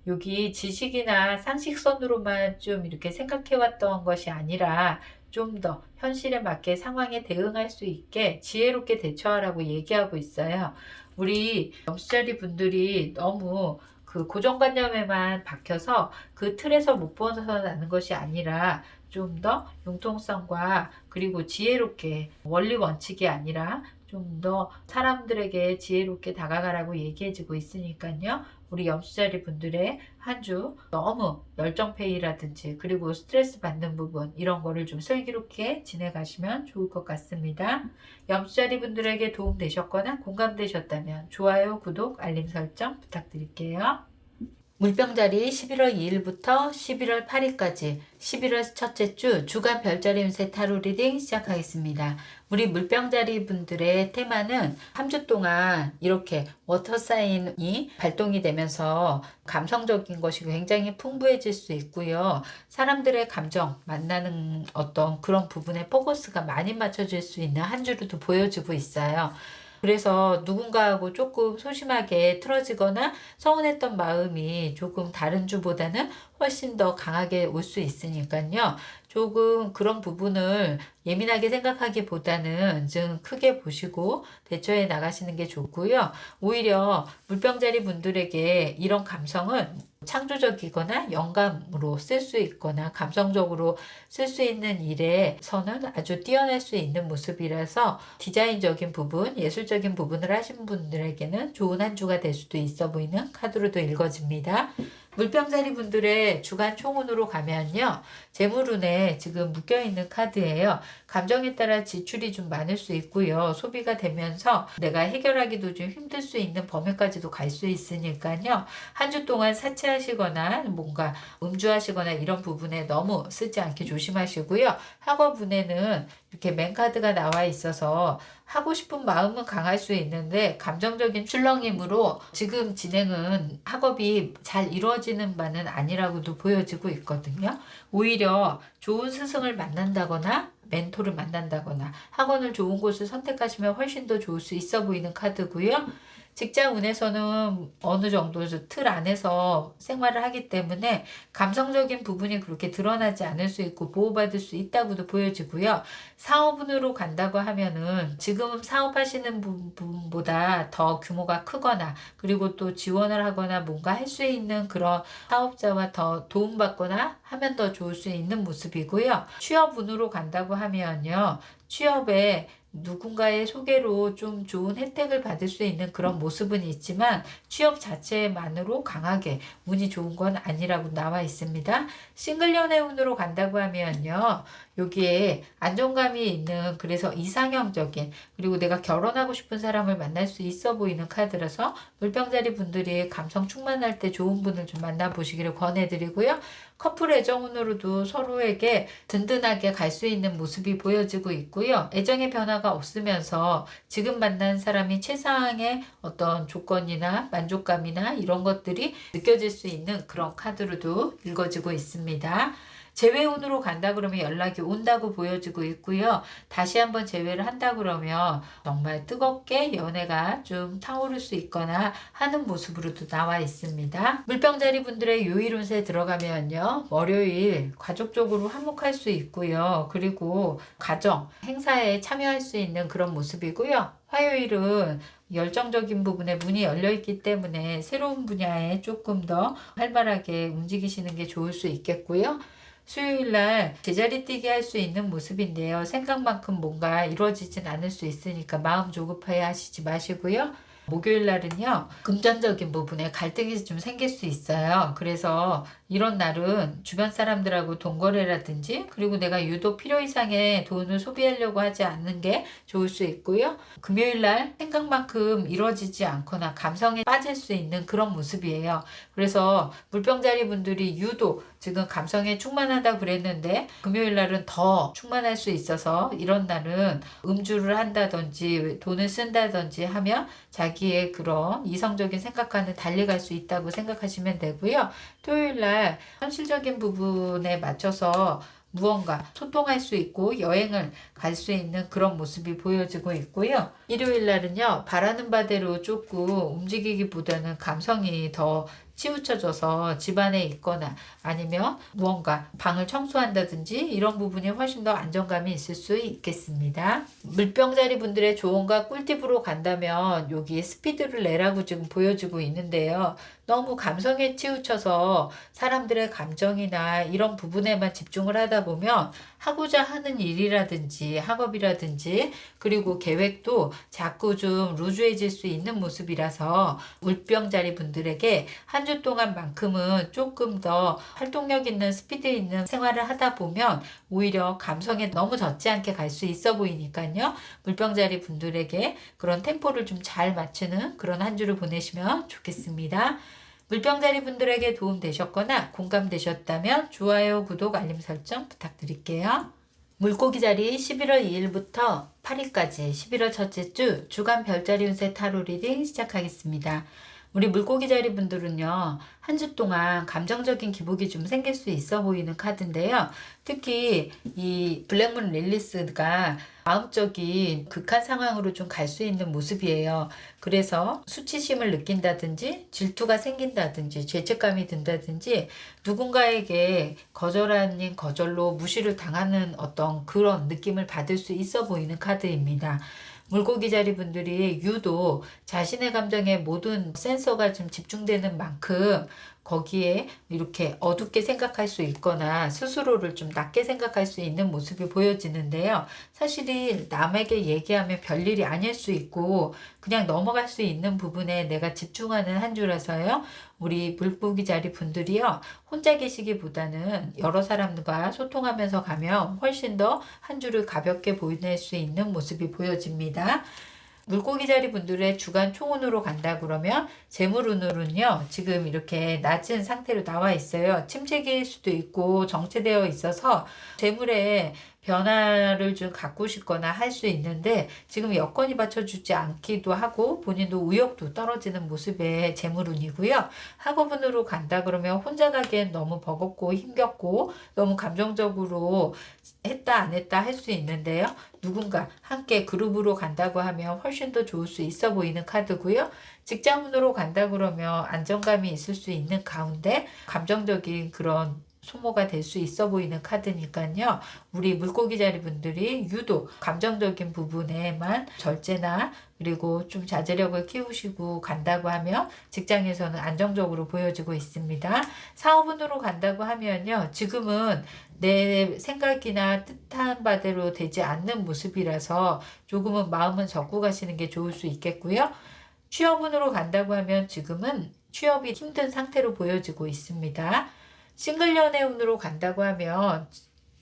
여기 지식이나 상식선으로만 좀 이렇게 생각해왔던 것이 아니라 좀 더 현실에 맞게 상황에 대응할 수 있게 지혜롭게 대처하라고 얘기하고 있어요. 우리 염수자리 분들이 너무 그 고정관념에만 박혀서 그 틀에서 못 벗어나는 것이 아니라 좀 더 융통성과 그리고 지혜롭게 원리 원칙이 아니라 좀 더 사람들에게 지혜롭게 다가가라고 얘기해주고 있으니까요. 우리 염수자리 분들의 한 주 너무 열정페이라든지 그리고 스트레스 받는 부분 이런 거를 좀 슬기롭게 지내가시면 좋을 것 같습니다. 염수자리 분들에게 도움되셨거나 공감되셨다면 좋아요, 구독, 알림 설정 부탁드릴게요. 물병자리 11월 2일부터 11월 8일까지 11월 첫째 주 주간 별자리 운세 타로 리딩 시작하겠습니다. 우리 물병자리 분들의 테마는 한 주 동안 이렇게 워터 사인이 발동이 되면서 감성적인 것이 굉장히 풍부해질 수 있고요. 사람들의 감정, 만나는 어떤 그런 부분에 포커스가 많이 맞춰질 수 있는 한 주로도 보여지고 있어요. 그래서 누군가하고 조금 소심하게 틀어지거나 서운했던 마음이 조금 다른 주보다는 훨씬 더 강하게 올 수 있으니까요. 조금 그런 부분을 예민하게 생각하기보다는 좀 크게 보시고 대처해 나가시는 게 좋고요. 오히려 물병자리 분들에게 이런 감성은 창조적이거나 영감으로 쓸 수 있거나 감성적으로 쓸 수 있는 일에서는 아주 뛰어날 수 있는 모습이라서 디자인적인 부분, 예술적인 부분을 하신 분들에게는 좋은 한 주가 될 수도 있어 보이는 카드로도 읽어집니다. 물병자리 분들의 주간 총운으로 가면요. 재물운에 지금 묶여있는 카드예요. 감정에 따라 지출이 좀 많을 수 있고요. 소비가 되면서 내가 해결하기도 좀 힘들 수 있는 범위까지도 갈 수 있으니까요. 한 주 동안 사치하시거나 뭔가 음주하시거나 이런 부분에 너무 쓰지 않게 조심하시고요. 학업운에는 이렇게 맨카드가 나와 있어서 하고 싶은 마음은 강할 수 있는데 감정적인 출렁임으로 지금 진행은 학업이 잘 이루어지는 바는 아니라고도 보여지고 있거든요. 오히려 좋은 스승을 만난다거나 멘토를 만난다거나 학원을 좋은 곳을 선택하시면 훨씬 더 좋을 수 있어 보이는 카드고요. 직장운에서는 어느 정도 틀 안에서 생활을 하기 때문에 감성적인 부분이 그렇게 드러나지 않을 수 있고 보호받을 수 있다고도 보여지고요. 사업운으로 간다고 하면은 지금 사업하시는 부분보다 더 규모가 크거나 그리고 또 지원을 하거나 뭔가 할 수 있는 그런 사업자와 더 도움받거나 하면 더 좋을 수 있는 모습이고요. 취업운으로 간다고 하면요. 취업에 누군가의 소개로 좀 좋은 혜택을 받을 수 있는 그런 모습은 있지만 취업 자체만으로 강하게 운이 좋은 건 아니라고 나와 있습니다. 싱글 연애운으로 간다고 하면요. 여기에 안정감이 있는 그래서 이상형적인 그리고 내가 결혼하고 싶은 사람을 만날 수 있어 보이는 카드라서 물병자리 분들이 감성 충만할 때 좋은 분을 좀 만나보시기를 권해드리고요. 커플 애정운으로도 서로에게 든든하게 갈 수 있는 모습이 보여지고 있고요. 애정의 변화가 없으면서 지금 만난 사람이 최상의 어떤 조건이나 만족감이나 이런 것들이 느껴질 수 있는 그런 카드로도 읽어지고 있습니다. 재회운으로 간다 그러면 연락이 온다고 보여지고 있고요. 다시 한번 재회를 한다 그러면 정말 뜨겁게 연애가 좀 타오를 수 있거나 하는 모습으로도 나와 있습니다. 물병자리 분들의 요일 운세 들어가면요. 월요일 가족적으로 화목할 수 있고요. 그리고 가정, 행사에 참여할 수 있는 그런 모습이고요. 화요일은 열정적인 부분에 문이 열려 있기 때문에 새로운 분야에 조금 더 활발하게 움직이시는 게 좋을 수 있겠고요. 수요일날 제자리 뛰기 할 수 있는 모습인데요. 생각만큼 뭔가 이루어지진 않을 수 있으니까 마음 조급하게 하시지 마시고요. 목요일 날은요. 금전적인 부분에 갈등이 좀 생길 수 있어요. 그래서 이런 날은 주변 사람들하고 돈거래라든지 그리고 내가 유독 필요 이상의 돈을 소비하려고 하지 않는 게 좋을 수 있고요. 금요일 날 생각만큼 이루어지지 않거나 감성에 빠질 수 있는 그런 모습이에요. 그래서 물병자리 분들이 유독 지금 감성에 충만하다 그랬는데 금요일 날은 더 충만할 수 있어서 이런 날은 음주를 한다든지 돈을 쓴다든지 하면 자기의 그런 이성적인 생각과는 달리 갈 수 있다고 생각하시면 되고요. 토요일 날 현실적인 부분에 맞춰서 무언가 소통할 수 있고 여행을 갈 수 있는 그런 모습이 보여지고 있고요. 일요일 날은요. 바라는 바대로 조금 움직이기보다는 감성이 더 치우쳐져서 집안에 있거나 아니면 무언가 방을 청소한다든지 이런 부분이 훨씬 더 안정감이 있을 수 있겠습니다. 물병자리 분들의 조언과 꿀팁으로 간다면 여기 스피드를 내라고 지금 보여지고 있는데요. 너무 감성에 치우쳐서 사람들의 감정이나 이런 부분에만 집중을 하다 보면 하고자 하는 일이라든지 학업이라든지 그리고 계획도 자꾸 좀 루즈해질 수 있는 모습이라서 물병자리 분들에게 한 주 동안만큼은 조금 더 활동력 있는 스피드 있는 생활을 하다 보면 오히려 감성에 너무 젖지 않게 갈 수 있어 보이니까요. 물병자리 분들에게 그런 템포를 좀 잘 맞추는 그런 한 주를 보내시면 좋겠습니다. 물병자리 분들에게 도움 되셨거나 공감되셨다면 좋아요, 구독, 알림 설정 부탁드릴게요. 물고기자리 11월 2일부터 8일까지 11월 첫째 주 주간 별자리 운세 타로 리딩 시작하겠습니다. 우리 물고기자리 분들은요, 한 주 동안 감정적인 기복이 좀 생길 수 있어 보이는 카드인데요. 특히 이 블랙문 릴리스가 마음적인 극한 상황으로 좀 갈 수 있는 모습이에요. 그래서 수치심을 느낀다든지 질투가 생긴다든지 죄책감이 든다든지 누군가에게 거절 아닌 거절로 무시를 당하는 어떤 그런 느낌을 받을 수 있어 보이는 카드입니다. 물고기자리 분들이 유독 자신의 감정에 모든 센서가 좀 집중되는 만큼 거기에 이렇게 어둡게 생각할 수 있거나 스스로를 좀 낮게 생각할 수 있는 모습이 보여지는데요. 사실은 남에게 얘기하면 별일이 아닐 수 있고 그냥 넘어갈 수 있는 부분에 내가 집중하는 한 주라서요. 우리 물고기자리 분들이요, 혼자 계시기보다는 여러 사람과 소통하면서 가면 훨씬 더 한 주를 가볍게 보낼 수 있는 모습이 보여집니다. 물고기자리 분들의 주간 총운으로 간다 그러면 재물운으로는요, 지금 이렇게 낮은 상태로 나와 있어요. 침체기일 수도 있고 정체되어 있어서 재물에 변화를 좀 가꾸시거나 할 수 있는데 지금 여건이 받쳐주지 않기도 하고 본인도 의욕도 떨어지는 모습의 재물운이고요. 학업운으로 간다 그러면 혼자 가기엔 너무 버겁고 힘겹고 너무 감정적으로 했다 안 했다 할 수 있는데요. 누군가 함께 그룹으로 간다고 하면 훨씬 더 좋을 수 있어 보이는 카드고요. 직장운으로 간다 그러면 안정감이 있을 수 있는 가운데 감정적인 그런 소모가 될 수 있어 보이는 카드니까요. 우리 물고기자리 분들이 유독 감정적인 부분에만 절제나 그리고 좀 자제력을 키우시고 간다고 하면 직장에서는 안정적으로 보여지고 있습니다. 사업운으로 간다고 하면요, 지금은 내 생각이나 뜻한 바대로 되지 않는 모습이라서 조금은 마음은 접고 가시는 게 좋을 수 있겠고요. 취업운으로 간다고 하면 지금은 취업이 힘든 상태로 보여지고 있습니다. 싱글 연애운으로 간다고 하면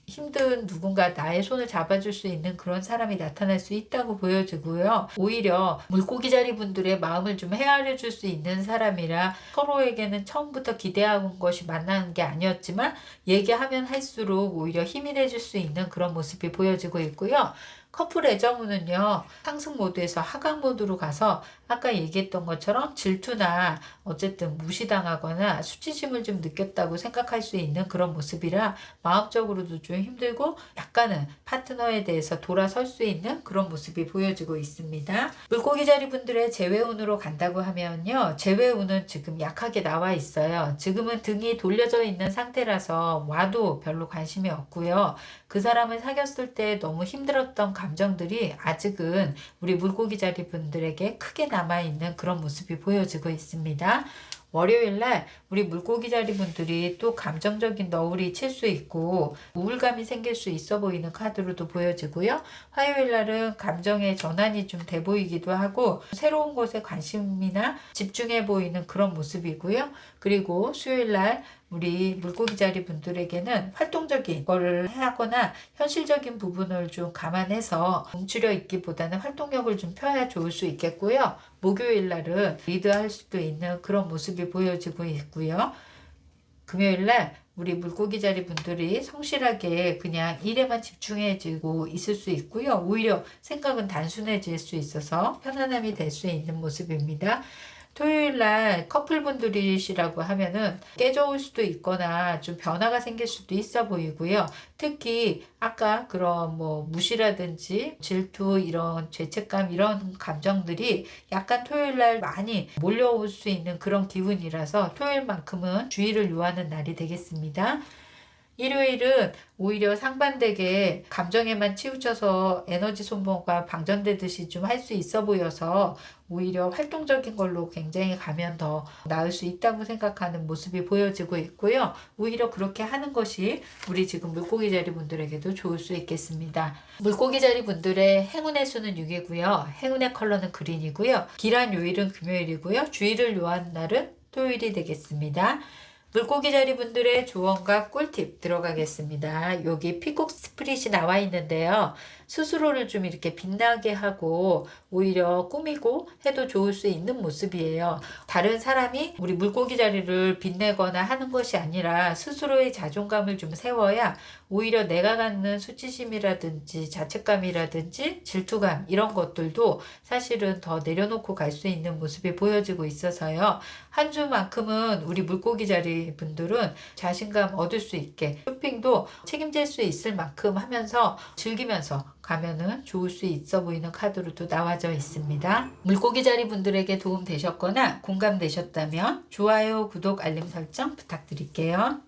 힘든 누군가 나의 손을 잡아줄 수 있는 그런 사람이 나타날 수 있다고 보여지고요. 오히려 물고기자리 분들의 마음을 좀 헤아려 줄 수 있는 사람이라 서로에게는 처음부터 기대한 것이 만나는 게 아니었지만 얘기하면 할수록 오히려 힘이 돼줄 수 있는 그런 모습이 보여지고 있고요. 커플 애정운은요, 상승 모드에서 하강 모드로 가서 아까 얘기했던 것처럼 질투나 어쨌든 무시당하거나 수치심을 좀 느꼈다고 생각할 수 있는 그런 모습이라 마음적으로도 좀 힘들고 약간은 파트너에 대해서 돌아설 수 있는 그런 모습이 보여지고 있습니다. 물고기자리 분들의 재회운으로 간다고 하면요, 재회운은 지금 약하게 나와 있어요. 지금은 등이 돌려져 있는 상태라서 와도 별로 관심이 없고요. 그 사람을 사귀었을 때 너무 힘들었던 감정들이 아직은 우리 물고기자리 분들에게 크게 남아있는 그런 모습이 보여지고 있습니다. 월요일날 우리 물고기자리 분들이 또 감정적인 너울이 칠 수 있고 우울감이 생길 수 있어 보이는 카드로도 보여지고요. 화요일날은 감정의 전환이 좀 돼 보이기도 하고 새로운 것에 관심이나 집중해 보이는 그런 모습이고요. 그리고 수요일날 우리 물고기자리 분들에게는 활동적인 거를 하거나 현실적인 부분을 좀 감안해서 멈추려 있기보다는 활동력을 좀 펴야 좋을 수 있겠고요. 목요일 날은 리드할 수도 있는 그런 모습이 보여지고 있고요. 금요일 날 우리 물고기자리 분들이 성실하게 그냥 일에만 집중해지고 있을 수 있고요. 오히려 생각은 단순해질 수 있어서 편안함이 될 수 있는 모습입니다. 토요일날 커플분들이시라고 하면은 깨져올 수도 있거나 좀 변화가 생길 수도 있어 보이고요. 특히 아까 그런 뭐 무시라든지 질투 이런 죄책감 이런 감정들이 약간 토요일날 많이 몰려올 수 있는 그런 기분이라서 토요일만큼은 주의를 요하는 날이 되겠습니다. 일요일은 오히려 상반되게 감정에만 치우쳐서 에너지 소모가 방전되듯이 좀 할 수 있어 보여서 오히려 활동적인 걸로 굉장히 가면 더 나을 수 있다고 생각하는 모습이 보여지고 있고요. 오히려 그렇게 하는 것이 우리 지금 물고기자리 분들에게도 좋을 수 있겠습니다. 물고기자리 분들의 행운의 수는 6이고요. 행운의 컬러는 그린이고요. 기란 요일은 금요일이고요. 주의를 요하는 날은 토요일이 되겠습니다. 물고기자리 분들의 조언과 꿀팁 들어가겠습니다. 여기 피콕 스프릿이 나와 있는데요. 스스로를 좀 이렇게 빛나게 하고 오히려 꾸미고 해도 좋을 수 있는 모습이에요. 다른 사람이 우리 물고기 자리를 빛내거나 하는 것이 아니라 스스로의 자존감을 좀 세워야 오히려 내가 갖는 수치심이라든지 자책감이라든지 질투감 이런 것들도 사실은 더 내려놓고 갈 수 있는 모습이 보여지고 있어서요. 한 주만큼은 우리 물고기 자리 분들은 자신감 얻을 수 있게 쇼핑도 책임질 수 있을 만큼 하면서 즐기면서 가면은 좋을 수 있어 보이는 카드로도 나와져 있습니다. 물고기 자리 분들에게 도움 되셨거나 공감되셨다면 좋아요, 구독, 알림 설정 부탁드릴게요.